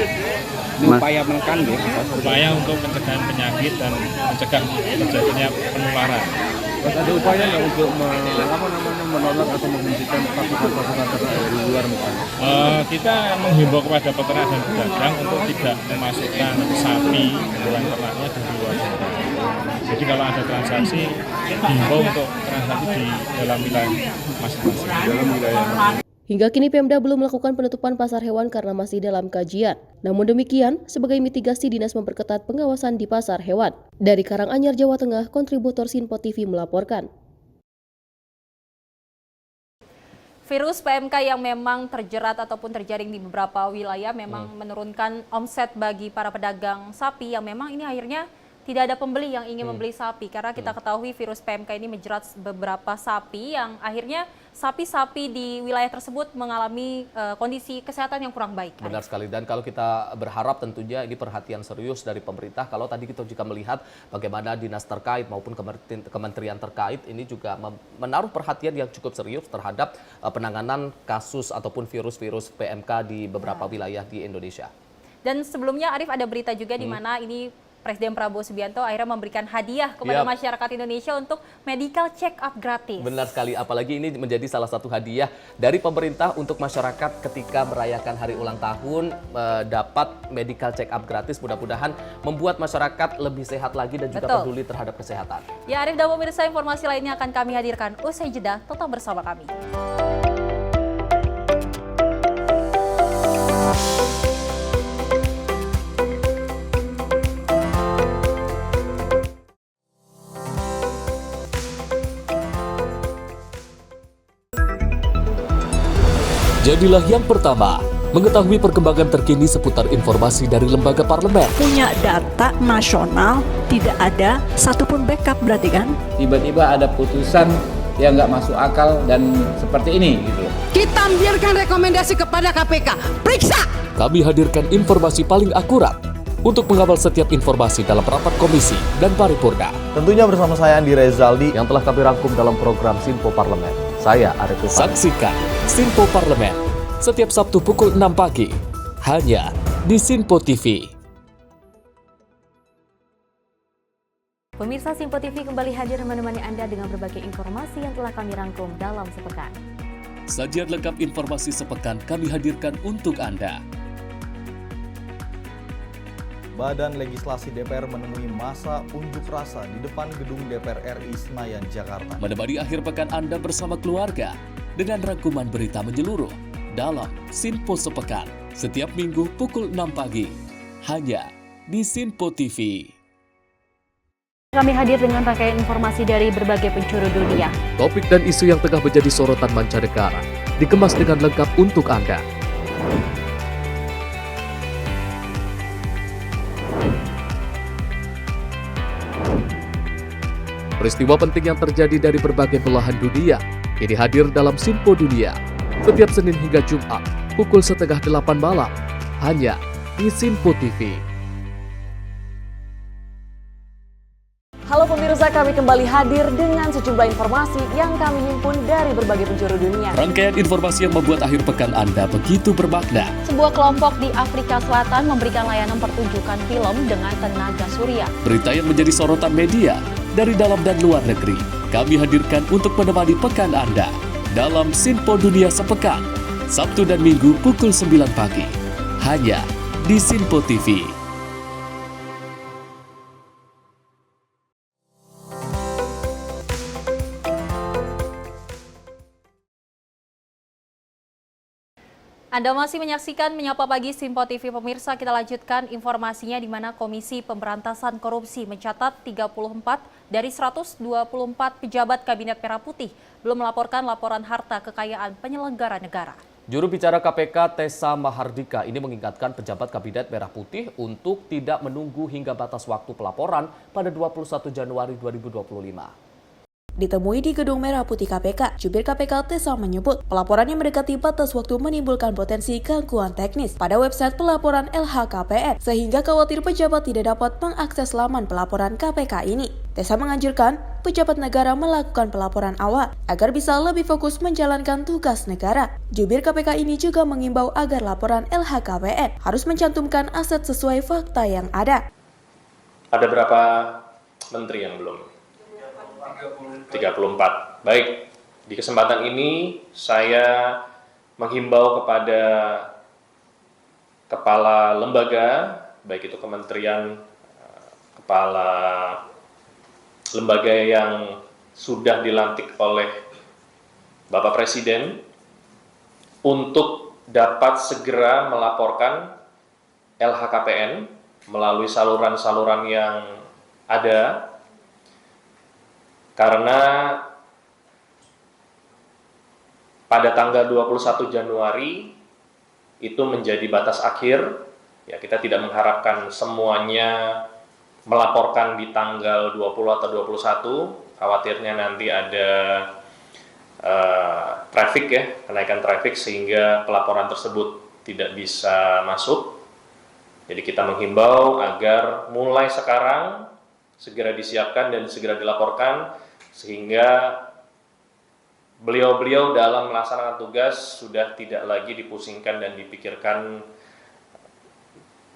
Upaya menekan ya? Upaya untuk pencegahan penyakit dan mencegah terjadinya penularan. Mas, ada upaya nggak untuk menolak atau menghentikan pasukan-pasukan dari luar misalnya? Kita menghimbau kepada peternak dan pedagang untuk tidak memasukkan sapi hewan ternaknya dari luar negeri. Jadi kalau ada transaksi, dihimbau untuk transaksi di dalam wilayah masing-masing. Hingga kini Pemda belum melakukan penutupan pasar hewan karena masih dalam kajian. Namun demikian, sebagai mitigasi Dinas memperketat pengawasan di pasar hewan. Dari Karanganyar, Jawa Tengah, kontributor Sinpo TV melaporkan. Virus PMK yang memang terjerat ataupun terjaring di beberapa wilayah memang menurunkan omset bagi para pedagang sapi yang memang ini akhirnya tidak ada pembeli yang ingin membeli sapi karena kita ketahui virus PMK ini menjerat beberapa sapi yang akhirnya sapi-sapi di wilayah tersebut mengalami kondisi kesehatan yang kurang baik. Benar sekali, dan kalau kita berharap tentunya ini perhatian serius dari pemerintah. Kalau tadi kita juga melihat bagaimana dinas terkait maupun kementerian terkait ini juga menaruh perhatian yang cukup serius terhadap penanganan kasus ataupun virus-virus PMK di beberapa wilayah di Indonesia. Dan sebelumnya Arif ada berita juga di mana ini Presiden Prabowo Subianto akhirnya memberikan hadiah kepada masyarakat Indonesia untuk medical check up gratis. Benar sekali, apalagi ini menjadi salah satu hadiah dari pemerintah untuk masyarakat ketika merayakan hari ulang tahun dapat medical check up gratis. Mudah-mudahan membuat masyarakat lebih sehat lagi dan juga peduli terhadap kesehatan. Ya Arif dan pemirsa, informasi lainnya akan kami hadirkan usai jeda, tetap bersama kami. Jadilah yang pertama mengetahui perkembangan terkini seputar informasi dari lembaga parlemen. Punya data nasional, tidak ada satupun backup berarti kan? Tiba-tiba ada putusan yang nggak masuk akal dan seperti ini gitu. Kita biarkan rekomendasi kepada KPK, periksa! Kami hadirkan informasi paling akurat untuk mengawal setiap informasi dalam rapat komisi dan paripurna. Tentunya bersama saya Andi Rezaldi yang telah kami rangkum dalam program Sinpo Parlemen. Saya Arif Rifani. Saksikan Sinpo Parlemen setiap Sabtu pukul 6 pagi hanya di Sinpo TV. Pemirsa, Sinpo TV kembali hadir menemani Anda dengan berbagai informasi yang telah kami rangkum dalam sepekan. Sajian lengkap informasi sepekan kami hadirkan untuk Anda. Badan Legislasi DPR menemui masa unjuk rasa di depan gedung DPR RI Senayan, Jakarta. Menemani akhir pekan Anda bersama keluarga dengan rangkuman berita menyeluruh dalam Sinpo Sepekan setiap minggu pukul 6 pagi hanya di Sinpo TV. Kami hadir dengan rangkaian informasi dari berbagai penjuru dunia. Topik dan isu yang tengah menjadi sorotan mancanegara dikemas dengan lengkap untuk Anda. Peristiwa penting yang terjadi dari berbagai belahan dunia ini hadir dalam Sinpo Dunia setiap Senin hingga Jumat pukul 7:30 malam hanya di Sinpo TV. Halo pemirsa, kami kembali hadir dengan sejumlah informasi yang kami himpun dari berbagai penjuru dunia. Rangkaian informasi yang membuat akhir pekan Anda begitu bermakna. Sebuah kelompok di Afrika Selatan memberikan layanan pertunjukan film dengan tenaga surya. Berita yang menjadi sorotan media dari dalam dan luar negeri, kami hadirkan untuk menemani pekan Anda dalam Sinpo Dunia Sepekan, Sabtu dan Minggu pukul 9 pagi, hanya di Sinpo TV. Anda masih menyaksikan Menyapa Pagi Sinpo TV. Pemirsa, kita lanjutkan informasinya di mana Komisi Pemberantasan Korupsi mencatat 34 dari 124 pejabat Kabinet Merah Putih belum melaporkan laporan harta kekayaan penyelenggara negara. Juru bicara KPK Tessa Mahardika ini mengingatkan pejabat Kabinet Merah Putih untuk tidak menunggu hingga batas waktu pelaporan pada 21 Januari 2025. Ditemui di Gedung Merah Putih KPK, jubir KPK Tessa menyebut pelaporan yang mendekati batas waktu menimbulkan potensi gangguan teknis pada website pelaporan LHKPN sehingga khawatir pejabat tidak dapat mengakses laman pelaporan KPK ini. Tessa menganjurkan pejabat negara melakukan pelaporan awal agar bisa lebih fokus menjalankan tugas negara. Jubir KPK ini juga mengimbau agar laporan LHKPN harus mencantumkan aset sesuai fakta yang ada. Ada berapa menteri yang belum? 34. Baik, di kesempatan ini saya menghimbau kepada kepala lembaga, baik itu kementerian, kepala lembaga yang sudah dilantik oleh Bapak Presiden, untuk dapat segera melaporkan LHKPN melalui saluran-saluran yang ada, karena pada tanggal 21 Januari itu menjadi batas akhir. Ya, kita tidak mengharapkan semuanya melaporkan di tanggal 20 atau 21. Khawatirnya nanti ada traffic ya, kenaikan traffic sehingga pelaporan tersebut tidak bisa masuk. Jadi kita menghimbau agar mulai sekarang segera disiapkan dan segera dilaporkan, sehingga beliau-beliau dalam melaksanakan tugas sudah tidak lagi dipusingkan dan dipikirkan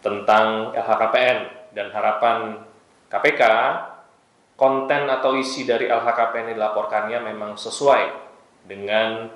tentang LHKPN. Dan harapan KPK, konten atau isi dari LHKPN yang dilaporkannya memang sesuai dengan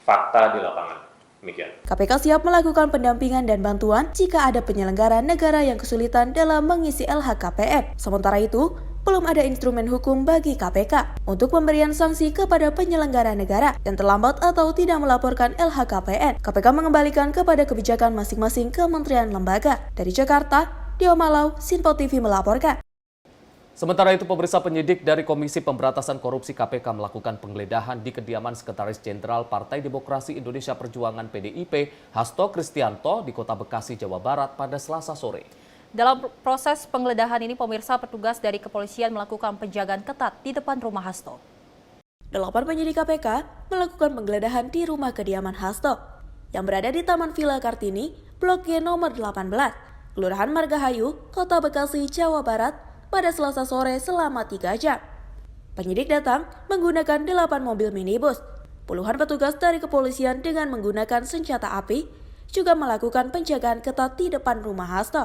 fakta di lapangan. Demikian. KPK siap melakukan pendampingan dan bantuan jika ada penyelenggara negara yang kesulitan dalam mengisi LHKPN. Sementara itu, belum ada instrumen hukum bagi KPK untuk pemberian sanksi kepada penyelenggara negara yang terlambat atau tidak melaporkan LHKPN. KPK mengembalikan kepada kebijakan masing-masing kementerian lembaga. Dari Jakarta, Dio Malau, Sinpo TV melaporkan. Sementara itu, pemirsa, penyidik dari Komisi Pemberantasan Korupsi KPK melakukan penggeledahan di kediaman Sekretaris Jenderal Partai Demokrasi Indonesia Perjuangan PDIP, Hasto Kristianto, di Kota Bekasi, Jawa Barat pada Selasa sore. Dalam proses penggeledahan ini, pemirsa, petugas dari kepolisian melakukan penjagaan ketat di depan rumah Hasto. 8 penyidik KPK melakukan penggeledahan di rumah kediaman Hasto yang berada di Taman Villa Kartini, Blok G nomor 18, Kelurahan Margahayu, Kota Bekasi, Jawa Barat, pada Selasa sore selama 3 jam. Penyidik datang menggunakan 8 mobil minibus. Puluhan petugas dari kepolisian dengan menggunakan senjata api juga melakukan penjagaan ketat di depan rumah Hasto.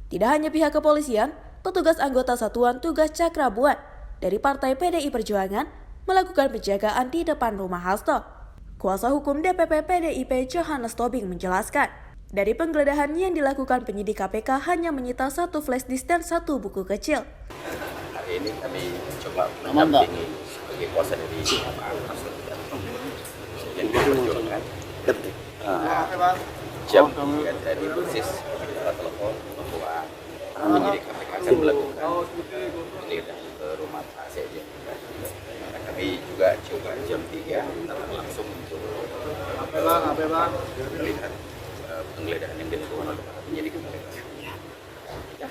Tidak hanya pihak kepolisian, petugas anggota Satuan Tugas Cakrabuan dari Partai PDI Perjuangan melakukan penjagaan di depan rumah Hasto. Kuasa hukum DPP PDIP Johannes Tobing menjelaskan, Dari penggeledahan yang dilakukan penyidik KPK hanya menyita 1 flash disk dan 1 buku kecil. Hari ini kami coba mendampingi sebagai kuasa dari Pak Pastor yang diperjuangkan. Jam dari persis kita telepon bahwa penyidik KPK akan melakukan penggeledahan ke rumah Pak Sekjen. Maka kami juga coba jam 3 datang langsung untuk melihat penggeledahan yang dilakukan oleh penyidik KPK.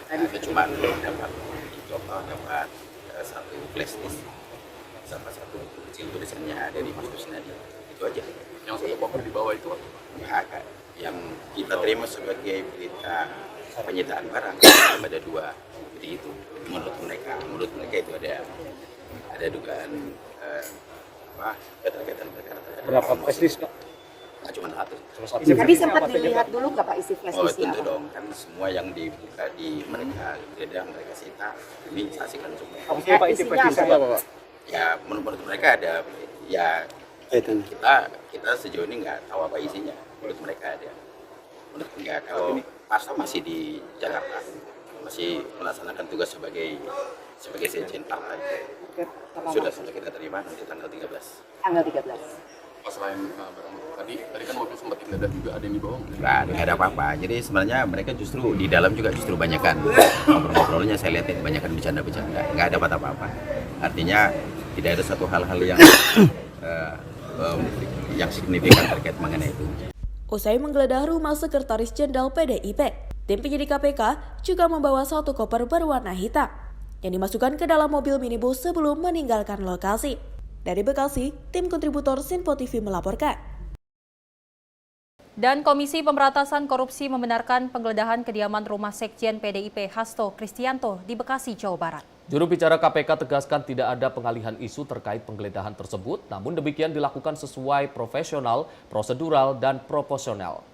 Kita cuma dapat dapat 1 flash disk sama 1 buku kecil tulisannya dari Mas Kusnadi. Itu aja. Yang 1 koper di bawah itu apa? Yang kita terima sebagai berita penyitaan barang ada 2 seperti itu. Menurut mereka itu ada dugaan keterkaitan perkara. Berapa flash disk, Pak? Cuma 1. Tapi sempat dilihat dulu nggak Pak isi flash disknya? Tentu dong, kan semua yang dibuka di mereka mereka sita, ini saksikan semua. Apa Pak isi flash disk apa Pak? Ya menurut mereka ada, ya kita sejauh ini nggak tahu apa isinya. Menurut mereka ada. Menurut enggak, kalau Pastor masih di Jakarta, masih melaksanakan tugas sebagai sekjen partai. Sudah kita terima nanti tanggal 13. Tanggal 13. Selain tadi kan mobil sempat digeledah juga, ada yang dibawa? Nggak ada apa-apa. Jadi sebenarnya mereka justru di dalam juga banyakan ngobrol-ngobrolnya, saya lihat banyakan bercanda-bercanda. Nggak ada apa-apa. Artinya tidak ada satu hal-hal yang signifikan terkait mengenai itu. Usai menggeledah rumah Sekretaris Jenderal PDIP, tim penyidik KPK juga membawa 1 koper berwarna hitam yang dimasukkan ke dalam mobil minibus sebelum meninggalkan lokasi. Dari Bekasi, tim kontributor Sinpo TV melaporkan. Dan Komisi Pemberantasan Korupsi membenarkan penggeledahan kediaman rumah Sekjen PDIP Hasto Kristianto di Bekasi, Jawa Barat. Juru bicara KPK tegaskan tidak ada pengalihan isu terkait penggeledahan tersebut, namun demikian dilakukan sesuai profesional, prosedural, dan proporsional.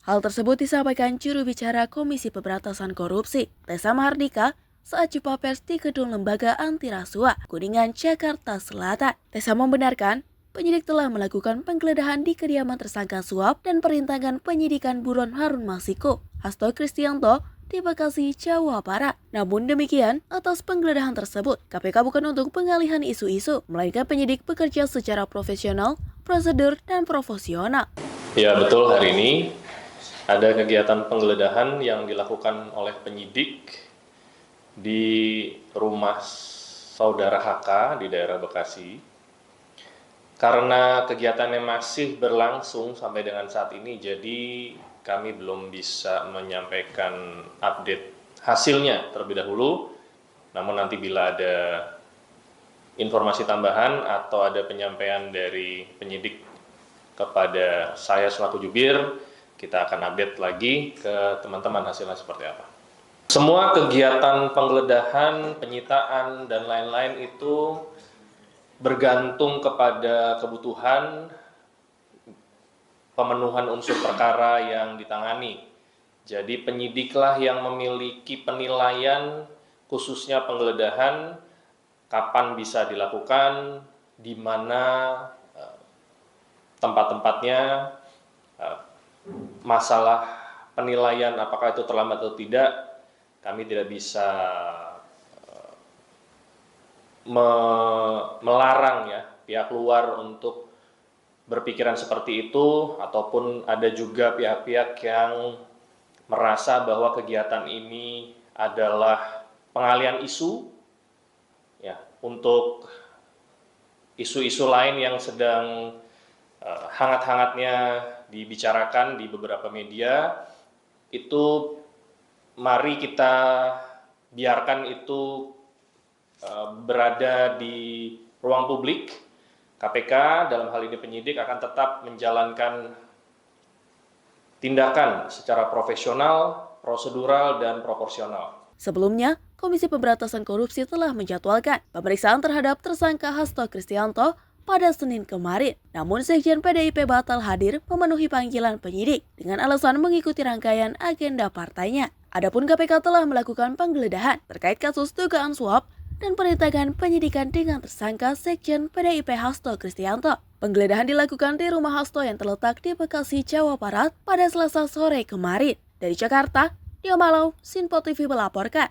Hal tersebut disampaikan juru bicara Komisi Pemberantasan Korupsi, Tessa Mahardika, saat jumpa pers di Gedung Lembaga Anti Rasuah, Kuningan, Jakarta Selatan. Tessa membenarkan penyidik telah melakukan penggeledahan di kediaman tersangka suap dan perintangan penyidikan buron Harun Masiku, Hasto Kristianto, di Bekasi, Jawa Barat. Namun demikian, atas penggeledahan tersebut, KPK bukan untuk pengalihan isu-isu, melainkan penyidik bekerja secara profesional, prosedur, dan profesional. Ya betul, hari ini ada kegiatan penggeledahan yang dilakukan oleh penyidik di rumah saudara HK di daerah Bekasi. Karena kegiatannya masih berlangsung sampai dengan saat ini, jadi kami belum bisa menyampaikan update hasilnya terlebih dahulu. Namun nanti bila ada informasi tambahan atau ada penyampaian dari penyidik kepada saya selaku jubir, kita akan update lagi ke teman-teman hasilnya seperti apa. Semua kegiatan penggeledahan, penyitaan, dan lain-lain itu bergantung kepada kebutuhan pemenuhan unsur perkara yang ditangani. Jadi penyidiklah yang memiliki penilaian khususnya penggeledahan, kapan bisa dilakukan, di mana tempat-tempatnya, masalah penilaian apakah itu terlambat atau tidak. Kami tidak bisa melarang ya pihak luar untuk berpikiran seperti itu, ataupun ada juga pihak-pihak yang merasa bahwa kegiatan ini adalah pengalihan isu ya untuk isu-isu lain yang sedang hangat-hangatnya dibicarakan di beberapa media. Itu mari kita biarkan itu berada di ruang publik. KPK dalam hal ini penyidik akan tetap menjalankan tindakan secara profesional, prosedural, dan proporsional. Sebelumnya, Komisi Pemberantasan Korupsi telah menjadwalkan pemeriksaan terhadap tersangka Hasto Kristianto pada Senin kemarin. Namun Sekjen PDIP batal hadir memenuhi panggilan penyidik dengan alasan mengikuti rangkaian agenda partainya. Adapun KPK telah melakukan penggeledahan terkait kasus dugaan suap dan perintangan penyidikan dengan tersangka Sekjen PDIP Hasto Kristianto. Penggeledahan dilakukan di rumah Hasto yang terletak di Bekasi, Jawa Barat pada Selasa sore kemarin. Dari Jakarta, Dio Malau, Sinpo TV melaporkan.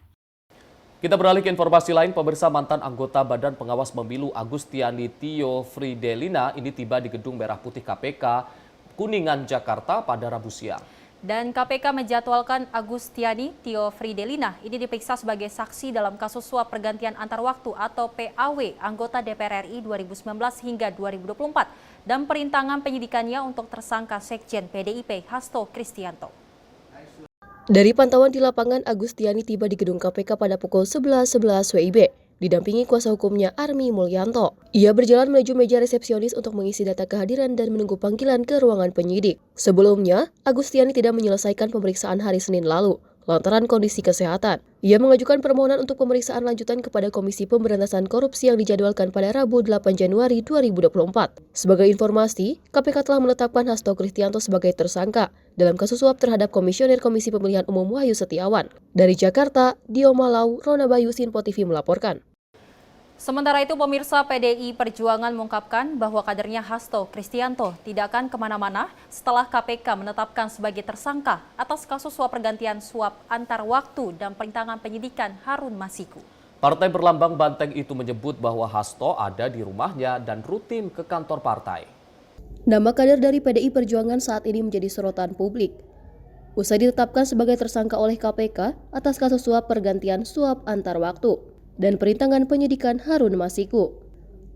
Kita beralih ke informasi lain, pemirsa. Mantan anggota Badan Pengawas Pemilu Agustiani Tio Fridelina ini tiba di Gedung Merah Putih KPK Kuningan, Jakarta pada Rabu siang. Dan KPK menjadwalkan Agustiani Tio Fridelina ini diperiksa sebagai saksi dalam kasus suap pergantian antar waktu atau PAW anggota DPR RI 2019 hingga 2024 dan perintangan penyidikannya untuk tersangka Sekjen PDIP Hasto Kristianto. Dari pantauan di lapangan, Agustiani tiba di gedung KPK pada pukul 11.11 WIB, didampingi kuasa hukumnya Army Mulyanto. Ia berjalan menuju meja resepsionis untuk mengisi data kehadiran dan menunggu panggilan ke ruangan penyidik. Sebelumnya, Agustiani tidak menyelesaikan pemeriksaan hari Senin lalu, lantaran kondisi kesehatan. Ia mengajukan permohonan untuk pemeriksaan lanjutan kepada Komisi Pemberantasan Korupsi yang dijadwalkan pada Rabu 8 Januari 2024. Sebagai informasi, KPK telah menetapkan Hasto Kristianto sebagai tersangka dalam kasus suap terhadap Komisioner Komisi Pemilihan Umum Wahyu Setiawan. Dari Jakarta, Dio Malau, Rona Bayu, Sinpo TV melaporkan. Sementara itu, pemirsa, PDI Perjuangan mengungkapkan bahwa kadernya Hasto Kristianto tidak akan kemana-mana setelah KPK menetapkan sebagai tersangka atas kasus suap pergantian suap antar waktu dan perintangan penyidikan Harun Masiku. Partai berlambang banteng itu menyebut bahwa Hasto ada di rumahnya dan rutin ke kantor partai. Nama kader dari PDI Perjuangan saat ini menjadi sorotan publik. Usai ditetapkan sebagai tersangka oleh KPK atas kasus suap pergantian suap antar waktu dan perintangan penyidikan Harun Masiku.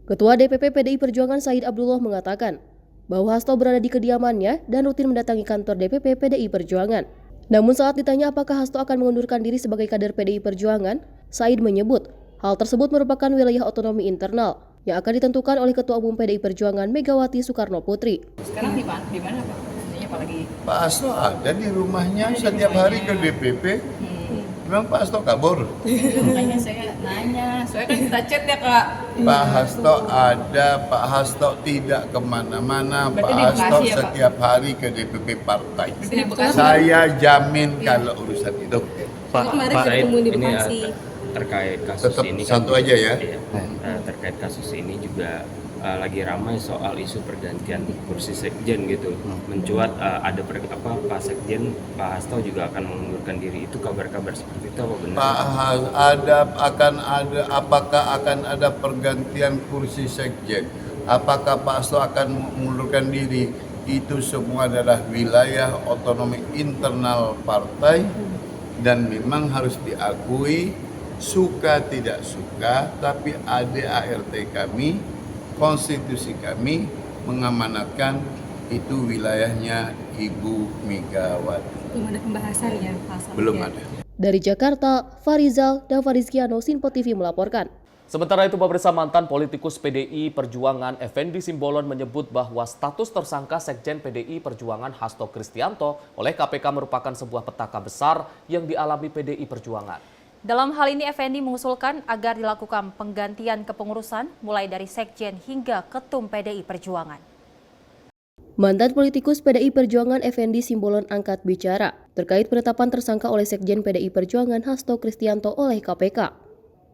Ketua DPP PDI Perjuangan Said Abdullah mengatakan bahwa Hasto berada di kediamannya dan rutin mendatangi kantor DPP PDI Perjuangan. Namun saat ditanya apakah Hasto akan mengundurkan diri sebagai kader PDI Perjuangan, Said menyebut hal tersebut merupakan wilayah otonomi internal yang akan ditentukan oleh Ketua Umum PDI Perjuangan Megawati Soekarno Putri. Sekarang di mana Pak? Apalagi Pak Hasto ada di rumahnya setiap hari ke DPP. Memang Pak Hasto kabur? Makanya saya nanya, soalnya kan kita chat ya Kak. Pak Hasto ada, Pak Hasto tidak kemana-mana, Pak Hasto ya, setiap hari ke DPP partai. Saya jamin kalau urusan itu. Pak Said, ini terkait kasus tetap ini satu kan, aja ya. Terkait kasus ini juga lagi ramai soal isu pergantian kursi sekjen gitu. Mencuat ada Pak Sekjen, Pak Hasto juga akan mengundurkan diri. Itu kabar-kabar seperti itu apa benar? Apakah akan ada pergantian kursi sekjen? Apakah Pak Hasto akan mengundurkan diri? Itu semua adalah wilayah otonomi internal partai dan memang harus diakui, suka tidak suka, tapi ADART kami, konstitusi kami mengamanatkan itu wilayahnya Ibu Megawati. Belum ada pembahasan ya Pak? Belum ada. Dari Jakarta, Farizal dan Farizkiano, Sinpo TV melaporkan. Sementara itu, pemirsa, mantan politikus PDI Perjuangan Effendi Simbolon menyebut bahwa status tersangka Sekjen PDI Perjuangan Hasto Kristianto oleh KPK merupakan sebuah petaka besar yang dialami PDI Perjuangan. Dalam hal ini, Effendi mengusulkan agar dilakukan penggantian kepengurusan mulai dari Sekjen hingga Ketum PDI Perjuangan. Mantan politikus PDI Perjuangan Effendi Simbolon angkat bicara terkait penetapan tersangka oleh Sekjen PDI Perjuangan Hasto Kristianto oleh KPK.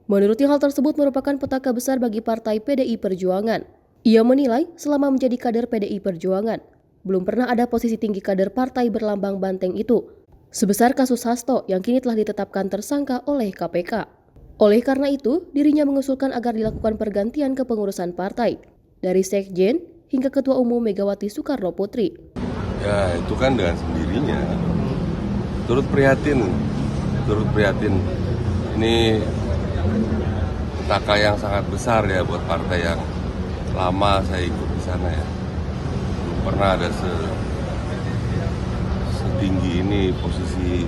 Menurutnya hal tersebut merupakan petaka besar bagi partai PDI Perjuangan. Ia menilai selama menjadi kader PDI Perjuangan, belum pernah ada posisi tinggi kader partai berlambang banteng itu sebesar kasus Hasto yang kini telah ditetapkan tersangka oleh KPK. Oleh karena itu, dirinya mengusulkan agar dilakukan pergantian kepengurusan partai dari Sekjen hingga Ketua Umum Megawati Soekarno Putri. Ya, itu kan dengan sendirinya. Turut prihatin. Ini petaka yang sangat besar ya buat partai yang lama saya ikut di sana ya. Belum pernah ada tinggi ini posisi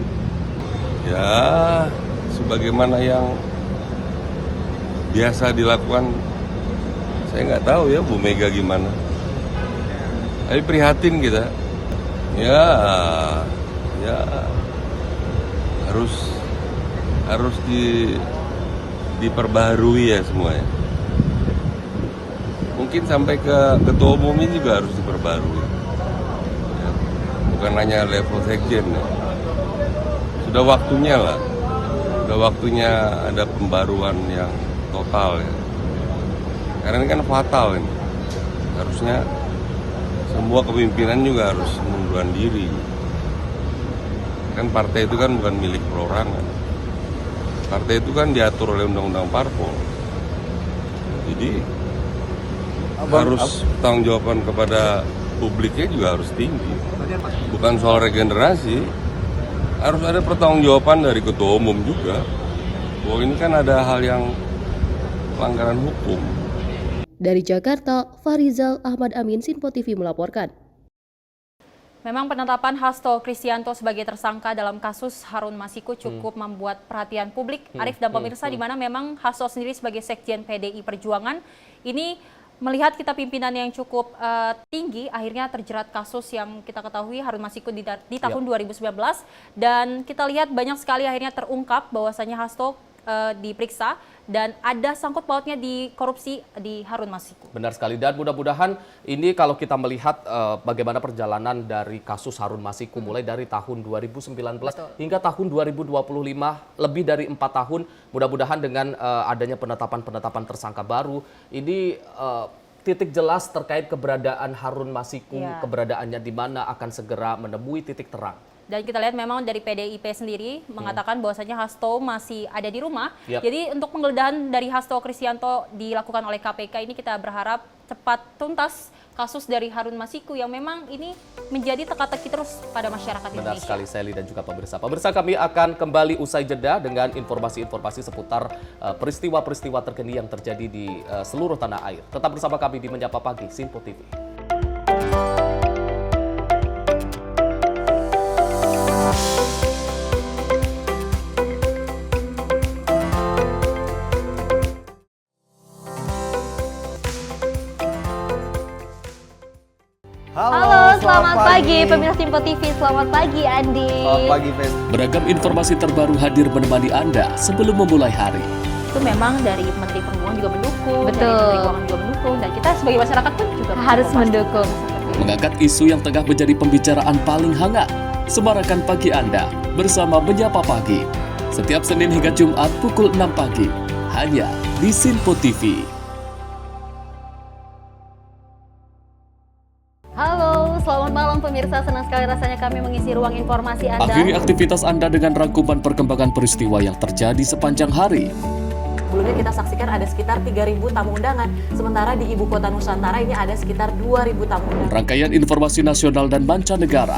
ya sebagaimana yang biasa dilakukan. Saya nggak tahu ya Bu Mega gimana, tapi prihatin kita ya harus diperbaharui ya semuanya. Mungkin sampai ke ketua umumnya juga harus diperbaharui. Bukan hanya level sekjen ya. Sudah waktunya ada pembaruan yang total ya. Karena ini kan fatal ini. Harusnya semua kepimpinan juga harus mengundurkan diri. Kan partai itu kan bukan milik perorangan. Partai itu kan diatur oleh undang-undang parpol. Jadi harus pertanggungjawaban kepada publiknya juga harus tinggi. Bukan soal regenerasi, harus ada pertanggungjawaban dari ketua umum juga. Bahwa ini kan ada hal yang pelanggaran hukum. Dari Jakarta, Farizal Ahmad Amin, Sinpo TV melaporkan. Memang penetapan Hasto Kristianto sebagai tersangka dalam kasus Harun Masiku cukup membuat perhatian publik, Arif dan pemirsa, di mana memang Hasto sendiri sebagai Sekjen PDI Perjuangan ini melihat kita pimpinan yang cukup tinggi akhirnya terjerat kasus yang kita ketahui Harun Masiku di tahun 2019, dan kita lihat banyak sekali akhirnya terungkap bahwasanya Hasto diperiksa dan ada sangkut pautnya di korupsi di Harun Masiku. Benar sekali, dan mudah-mudahan ini kalau kita melihat bagaimana perjalanan dari kasus Harun Masiku mulai dari tahun 2019 hingga tahun 2025, lebih dari 4 tahun, mudah-mudahan dengan adanya penetapan tersangka baru ini titik jelas terkait keberadaan Harun Masiku, keberadaannya di mana akan segera menemui titik terang. Dan kita lihat memang dari PDIP sendiri mengatakan bahwasanya Hasto masih ada di rumah. Jadi untuk penggeledahan dari Hasto Kristianto dilakukan oleh KPK ini kita berharap cepat tuntas kasus dari Harun Masiku yang memang ini menjadi teka-teki terus pada masyarakat Indonesia. Benar sekali, Sally dan juga pemirsa. Pemirsa, kami akan kembali usai jeda dengan informasi-informasi seputar peristiwa-peristiwa terkini yang terjadi di seluruh tanah air. Tetap bersama kami di Menyapa Pagi, Sinpo TV. Halo, selamat pagi pemirsa Sinpo TV. Selamat pagi Andi. Selamat pagi, Fen. Beragam informasi terbaru hadir menemani Anda sebelum memulai hari. Itu memang dari Menteri Perhubungan juga mendukung, Betul. dari Menteri Keuangan juga mendukung, dan kita sebagai masyarakat pun juga Harus mendukung. Mengangkat isu yang tengah menjadi pembicaraan paling hangat. Semarakan pagi Anda bersama Menyapa Pagi. Setiap Senin hingga Jumat pukul 6 pagi. Hanya di Sinpo TV. Halo, selamat malam pemirsa. Senang sekali rasanya kami mengisi ruang informasi Anda. Akhiri aktivitas Anda dengan rangkuman perkembangan peristiwa yang terjadi sepanjang hari. Sebelumnya kita saksikan ada sekitar 3.000 tamu undangan, sementara di Ibu Kota Nusantara ini ada sekitar 2.000 tamu undangan. Rangkaian informasi nasional dan mancanegara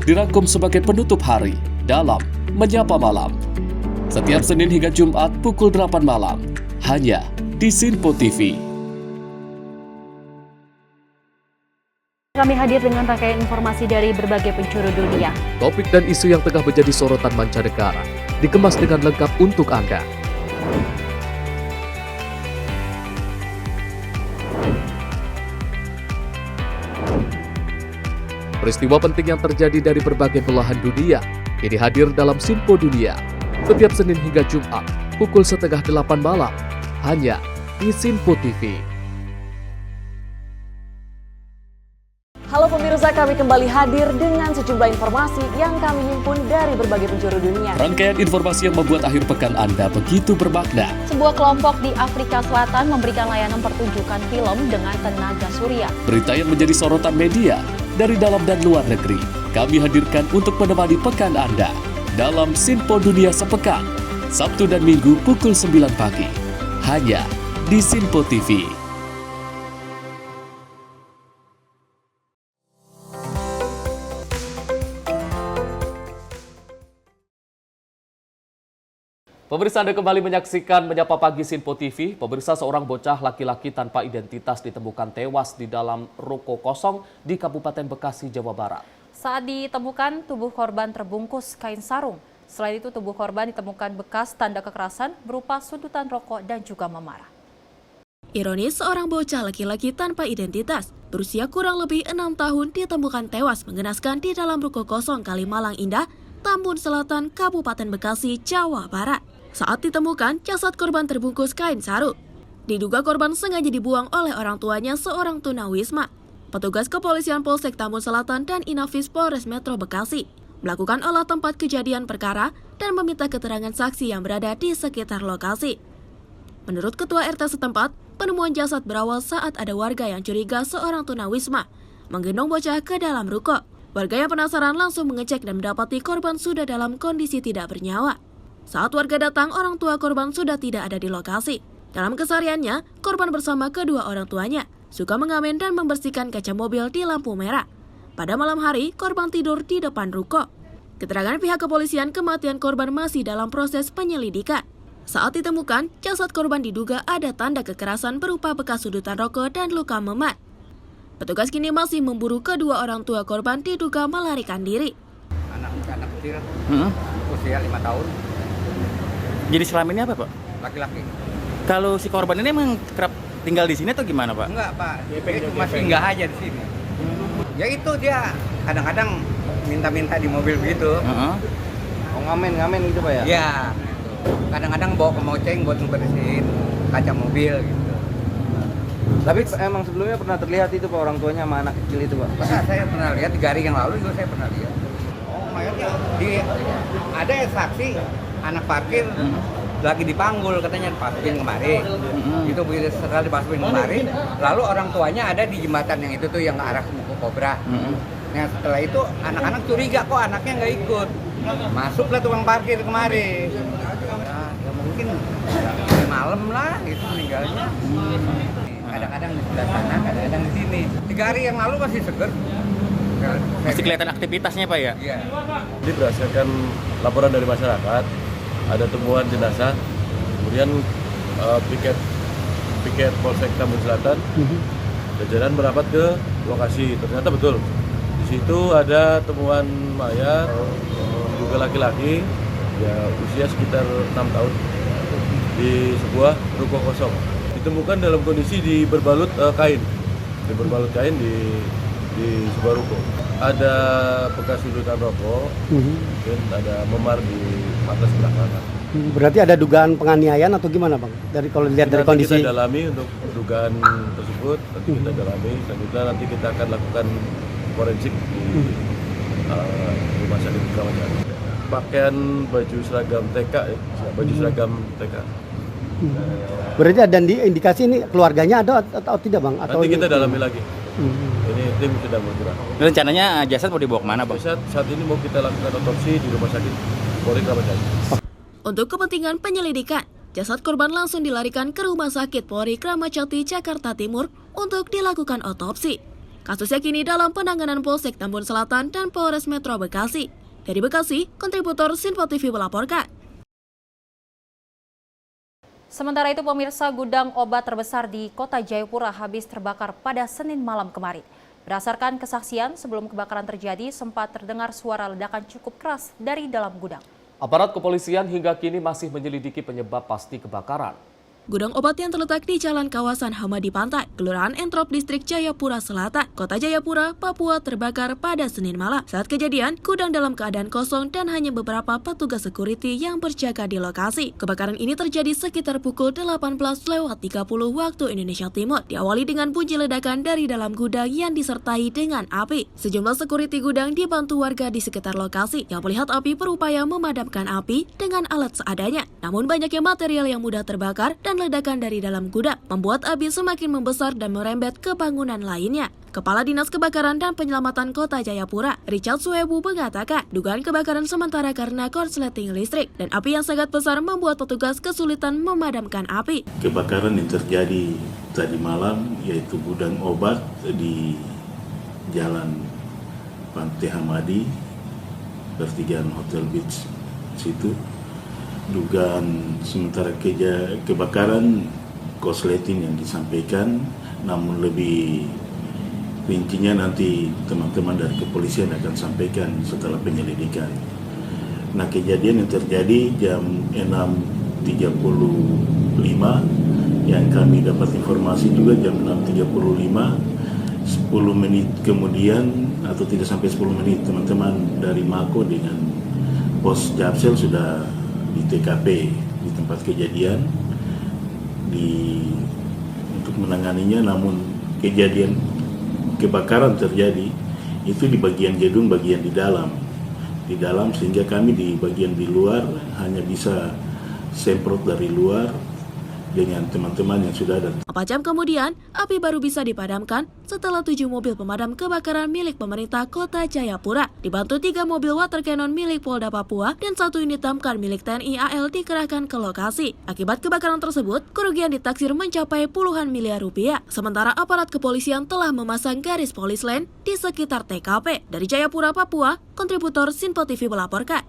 dirangkum sebagai penutup hari dalam Menyapa Malam. Setiap Senin hingga Jumat pukul 8 malam, hanya di Sinpo TV. Kami hadir dengan rangkaian informasi dari berbagai penjuru dunia. Topik dan isu yang tengah menjadi sorotan mancanegara dikemas dengan lengkap untuk Anda. Peristiwa penting yang terjadi dari berbagai belahan dunia ini hadir dalam Sinpo Dunia setiap Senin hingga Jumat pukul 7:30 malam, hanya di Sinpo TV. Halo pemirsa, kami kembali hadir dengan sejumlah informasi yang kami himpun dari berbagai penjuru dunia. Rangkaian informasi yang membuat akhir pekan Anda begitu bermakna. Sebuah kelompok di Afrika Selatan memberikan layanan pertunjukan film dengan tenaga surya. Berita yang menjadi sorotan media dari dalam dan luar negeri, kami hadirkan untuk menemani pekan Anda dalam Sinpo Dunia Sepekan, Sabtu dan Minggu pukul 9 pagi, hanya di Sinpo TV. Pemirsa, Anda kembali menyaksikan Menyapa Pagi Sinpo TV. Pemirsa, seorang bocah laki-laki tanpa identitas ditemukan tewas di dalam ruko kosong di Kabupaten Bekasi, Jawa Barat. Saat ditemukan, tubuh korban terbungkus kain sarung. Selain itu, tubuh korban ditemukan bekas tanda kekerasan berupa sundutan rokok dan juga memar. Ironis, seorang bocah laki-laki tanpa identitas berusia kurang lebih 6 tahun ditemukan tewas mengenaskan di dalam ruko kosong Kalimalang Indah, Tambun Selatan, Kabupaten Bekasi, Jawa Barat. Saat ditemukan, jasad korban terbungkus kain sarung. Diduga korban sengaja dibuang oleh orang tuanya seorang tunawisma. Petugas kepolisian Polsek Tambun Selatan dan Inafis Polres Metro Bekasi melakukan olah tempat kejadian perkara dan meminta keterangan saksi yang berada di sekitar lokasi. Menurut Ketua RT setempat, penemuan jasad berawal saat ada warga yang curiga seorang tunawisma menggendong bocah ke dalam ruko. Warga yang penasaran langsung mengecek dan mendapati korban sudah dalam kondisi tidak bernyawa. Saat warga datang, orang tua korban sudah tidak ada di lokasi. Dalam kesehariannya, korban bersama kedua orang tuanya suka mengamen dan membersihkan kaca mobil di lampu merah. Pada malam hari, korban tidur di depan ruko. Keterangan pihak kepolisian, kematian korban masih dalam proses penyelidikan. Saat ditemukan, jasad korban diduga ada tanda kekerasan berupa bekas sudutan rokok dan luka memar. Petugas kini masih memburu kedua orang tua korban diduga melarikan diri. Anak kecil, usia 5 tahun. Jadi selama ini apa, Pak? Laki-laki. Kalau si korban ini emang kerap tinggal di sini atau gimana, Pak? Enggak, Pak. Dia cuma singgah aja di sini. Ya itu dia kadang-kadang minta-minta di mobil begitu. Oh, ngamen gitu, Pak ya? Iya. Kadang-kadang bawa ke moceng buat ngebersihin kaca mobil gitu. Tapi emang sebelumnya pernah terlihat itu Pak orang tuanya sama anak kecil itu, Pak? Saya pernah lihat 3 hari yang lalu juga saya pernah lihat. Oh, makanya ada saksi anak parkir lagi dipanggul katanya dipasukin kemari. Itu begitu setelah dipasukin kemari, lalu orang tuanya ada di jembatan yang itu tuh yang ke arah Muku Kobra. Nah setelah itu anak-anak curiga kok anaknya nggak ikut. Masuklah tukang parkir kemari. Nah, ya mungkin malam lah gitu meninggalnya. Kadang-kadang di sebelah sana, kadang-kadang di sini. 3 hari yang lalu masih seger. Masih kelihatan aktivitasnya, Pak ya? Iya. Jadi berdasarkan laporan dari masyarakat, ada temuan jenazah, kemudian piket Polsek Tambun Selatan, jajaran merapat ke lokasi. Ternyata betul, di situ ada temuan mayat, juga laki-laki, ya usia sekitar 6 tahun, di sebuah ruko kosong. Ditemukan dalam kondisi berbalut kain di sebuah ruko. Ada bekas sudutan rokok, dan ada memar di mata sebelah kanan. Berarti ada dugaan penganiayaan atau gimana, Bang? Kalau dilihat dari kondisi. Kita dalami untuk dugaan tersebut, nanti kita dalami. Selanjutnya nanti kita akan lakukan forensik di rumah sakit Kramat Jati. Pakaian baju seragam TK, TK. Berarti ada indikasi ini keluarganya ada atau tidak, Bang? Atau nanti kita dalami lagi. Ini tim sedang bergerak. Rencananya jasad mau dibawa kemana, Bang? Jasad saat ini mau kita lakukan otopsi di rumah sakit Polri Kramat Jati. Untuk kepentingan penyelidikan, jasad korban langsung dilarikan ke Rumah Sakit Polri Kramat Jati, Jakarta Timur untuk dilakukan otopsi. Kasusnya kini dalam penanganan Polsek Tambun Selatan dan Polres Metro Bekasi. Dari Bekasi, kontributor Sinpo TV melaporkan. Sementara itu, pemirsa, gudang obat terbesar di Kota Jayapura habis terbakar pada Senin malam kemarin. Berdasarkan kesaksian, sebelum kebakaran terjadi, sempat terdengar suara ledakan cukup keras dari dalam gudang. Aparat kepolisian hingga kini masih menyelidiki penyebab pasti kebakaran. Gudang obat yang terletak di Jalan Kawasan Hamadi Pantai, Kelurahan Entrop, Distrik Jayapura Selatan, Kota Jayapura, Papua terbakar pada Senin malam. Saat kejadian, gudang dalam keadaan kosong dan hanya beberapa petugas security yang berjaga di lokasi. Kebakaran ini terjadi sekitar pukul 18:30 waktu Indonesia Timur. Diawali dengan bunyi ledakan dari dalam gudang yang disertai dengan api. Sejumlah security gudang dibantu warga di sekitar lokasi yang melihat api berupaya memadamkan api dengan alat seadanya. Namun banyaknya material yang mudah terbakar dan ledakan dari dalam gudang membuat api semakin membesar dan merembet ke bangunan lainnya. Kepala Dinas Kebakaran dan Penyelamatan Kota Jayapura, Richard Suebu, mengatakan dugaan kebakaran sementara karena korsleting listrik dan api yang sangat besar membuat petugas kesulitan memadamkan api. Kebakaran yang terjadi tadi malam yaitu gudang obat di Jalan Pantai Hamadi, pertigaan Hotel Beach situ. Dugaan sementara kebakaran korsleting yang disampaikan, namun lebih rincinya nanti teman-teman dari kepolisian akan sampaikan setelah penyelidikan. Nah, kejadian yang terjadi jam 6.35 yang kami dapat informasi juga jam 6.35, 10 menit kemudian atau tidak sampai 10 menit teman-teman dari Mako dengan pos Japsel sudah di TKP di tempat kejadian untuk menanganinya, namun kejadian kebakaran terjadi itu di bagian gedung bagian di dalam sehingga kami di bagian di luar hanya bisa semprot dari luar dengan teman-teman yang sudah ada. 4 jam kemudian, api baru bisa dipadamkan setelah 7 mobil pemadam kebakaran milik pemerintah Kota Jayapura, dibantu 3 mobil water cannon milik Polda Papua dan 1 unit damkar milik TNI AL dikerahkan ke lokasi. Akibat kebakaran tersebut, kerugian ditaksir mencapai puluhan miliar rupiah. Sementara aparat kepolisian telah memasang garis polis lain di sekitar TKP. Dari Jayapura, Papua, kontributor Sinpo TV melaporkan.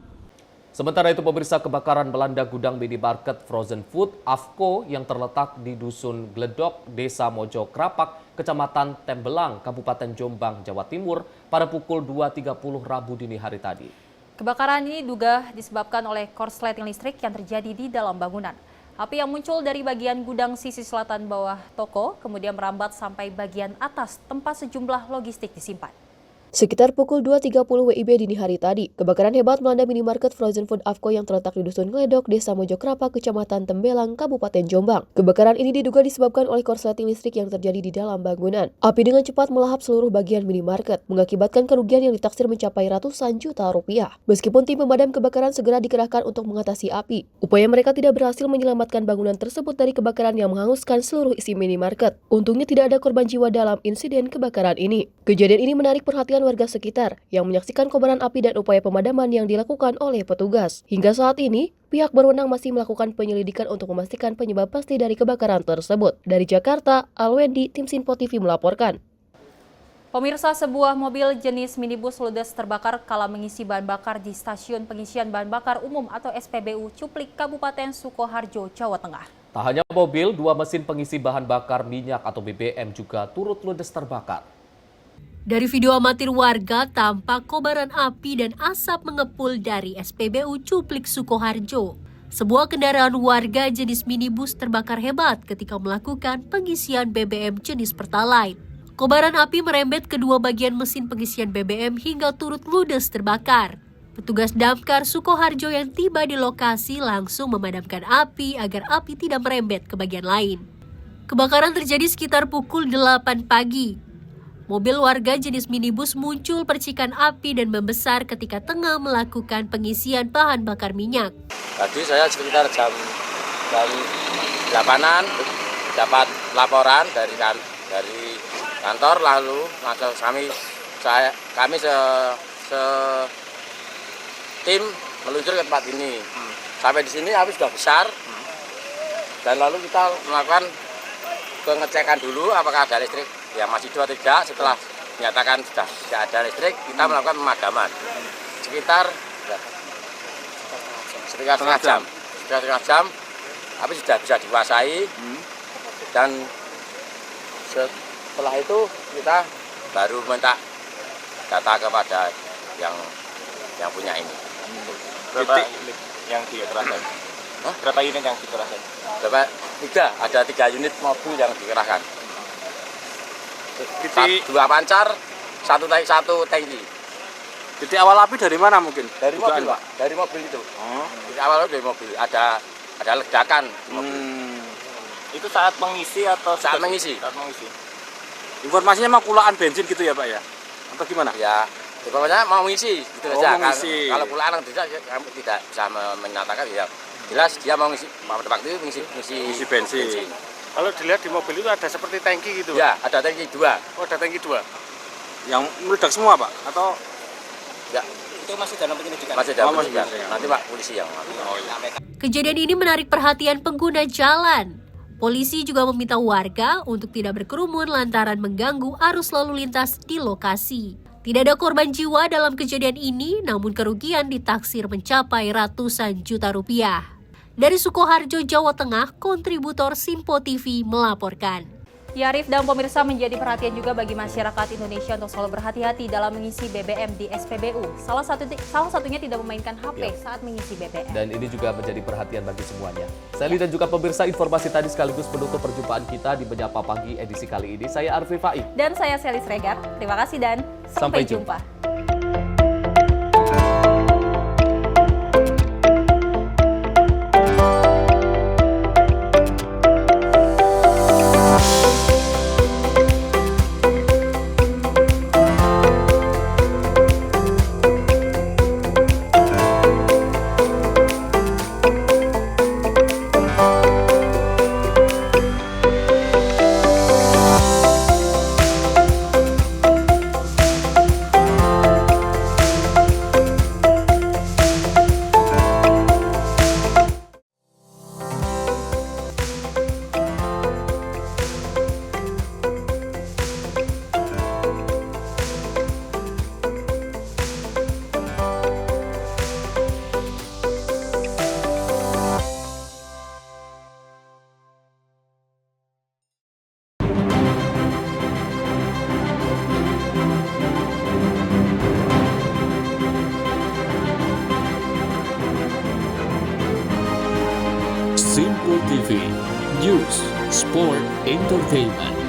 Sementara itu pemirsa, kebakaran melanda gudang minimarket frozen food AFCO yang terletak di Dusun Gledok, Desa Mojo Krapak, Kecamatan Tembelang, Kabupaten Jombang, Jawa Timur pada pukul 2.30 Rabu dini hari tadi. Kebakaran ini diduga disebabkan oleh korsleting listrik yang terjadi di dalam bangunan. Api yang muncul dari bagian gudang sisi selatan bawah toko kemudian merambat sampai bagian atas tempat sejumlah logistik disimpan. Sekitar pukul 2.30 WIB dini hari tadi, kebakaran hebat melanda minimarket frozen food AFCO yang terletak di Dusun Gledok, Desa Mojo Krapak, Kecamatan Tembelang, Kabupaten Jombang. Kebakaran ini diduga disebabkan oleh korsleting listrik yang terjadi di dalam bangunan. Api dengan cepat melahap seluruh bagian minimarket, mengakibatkan kerugian yang ditaksir mencapai ratusan juta rupiah. Meskipun tim pemadam kebakaran segera dikerahkan untuk mengatasi api, upaya mereka tidak berhasil menyelamatkan bangunan tersebut dari kebakaran yang menghanguskan seluruh isi minimarket. Untungnya tidak ada korban jiwa dalam insiden kebakaran ini. Kejadian ini menarik perhatian warga sekitar yang menyaksikan kobaran api dan upaya pemadaman yang dilakukan oleh petugas. Hingga saat ini, pihak berwenang masih melakukan penyelidikan untuk memastikan penyebab pasti dari kebakaran tersebut. Dari Jakarta, Alwendi, tim Sinpo TV melaporkan. Pemirsa, sebuah mobil jenis minibus ludes terbakar kala mengisi bahan bakar di Stasiun Pengisian Bahan Bakar Umum atau SPBU Cuplik, Kabupaten Sukoharjo, Jawa Tengah. Tak hanya mobil, 2 mesin pengisi bahan bakar minyak atau BBM juga turut ludes terbakar. Dari video amatir warga, tampak kobaran api dan asap mengepul dari SPBU Cuplik Sukoharjo. Sebuah kendaraan warga jenis minibus terbakar hebat ketika melakukan pengisian BBM jenis Pertalite. Kobaran api merembet kedua bagian mesin pengisian BBM hingga turut ludes terbakar. Petugas damkar Sukoharjo yang tiba di lokasi langsung memadamkan api agar api tidak merembet ke bagian lain. Kebakaran terjadi sekitar pukul 8 pagi. Mobil warga jenis minibus muncul percikan api dan membesar ketika tengah melakukan pengisian bahan bakar minyak. Tadi saya sekitar jam 8-an dapat laporan dari kantor, lalu kami tim meluncur ke tempat ini. Sampai di sini api sudah besar dan lalu kita melakukan pengecekan dulu apakah ada listrik yang masih hidup atau tidak. Setelah dinyatakan sudah tidak ada listrik, kita melakukan pemadaman sekitar setengah jam. Api sudah bisa dikuasai dan setelah itu kita baru minta data kepada yang punya ini. Berapa yang dikerahkan? Berapa unit yang dikerahkan? Ada 3 unit mobil yang dikerahkan. 2 pancar, 1 tangki. Titik awal api dari mana mungkin? Dari mobil, Pak. Dari mobil itu. Titik awal dari mobil. Ada ledakan di mobil. Itu saat mengisi atau saat mengisi? Saat mengisi. Informasinya mah kulaan bensin gitu ya Pak ya? Atau gimana? Ya, pokoknya mau mengisi gitu aja. Mengisi. Kalau kulaan kami tidak bisa menyatakan ya. Jelas dia mau ngisi, pada waktu itu ngisi bensin. Kalau dilihat di mobil itu ada seperti tangki gitu? Ya, ada tangki 2. Oh, ada tangki 2. Yang meledak semua Pak? Atau? Ya, itu masih dalam penyelidikan? Masih dalam penyelidikan. Nanti Pak, polisi yang Kejadian ini menarik perhatian pengguna jalan. Polisi juga meminta warga untuk tidak berkerumun lantaran mengganggu arus lalu lintas di lokasi. Tidak ada korban jiwa dalam kejadian ini, namun kerugian ditaksir mencapai ratusan juta rupiah. Dari Sukoharjo, Jawa Tengah, kontributor Sinpo TV melaporkan. Ya, Arif dan pemirsa, menjadi perhatian juga bagi masyarakat Indonesia untuk selalu berhati-hati dalam mengisi BBM di SPBU. Salah satunya tidak memainkan HP saat mengisi BBM. Dan ini juga menjadi perhatian bagi semuanya. Sally dan juga pemirsa, informasi tadi sekaligus penutup perjumpaan kita di Menyapa Pagi edisi kali ini. Saya Arfi Fai. Dan saya Sally Sregar. Terima kasih dan sampai jumpa. Simpo TV, News, Sport, Entertainment.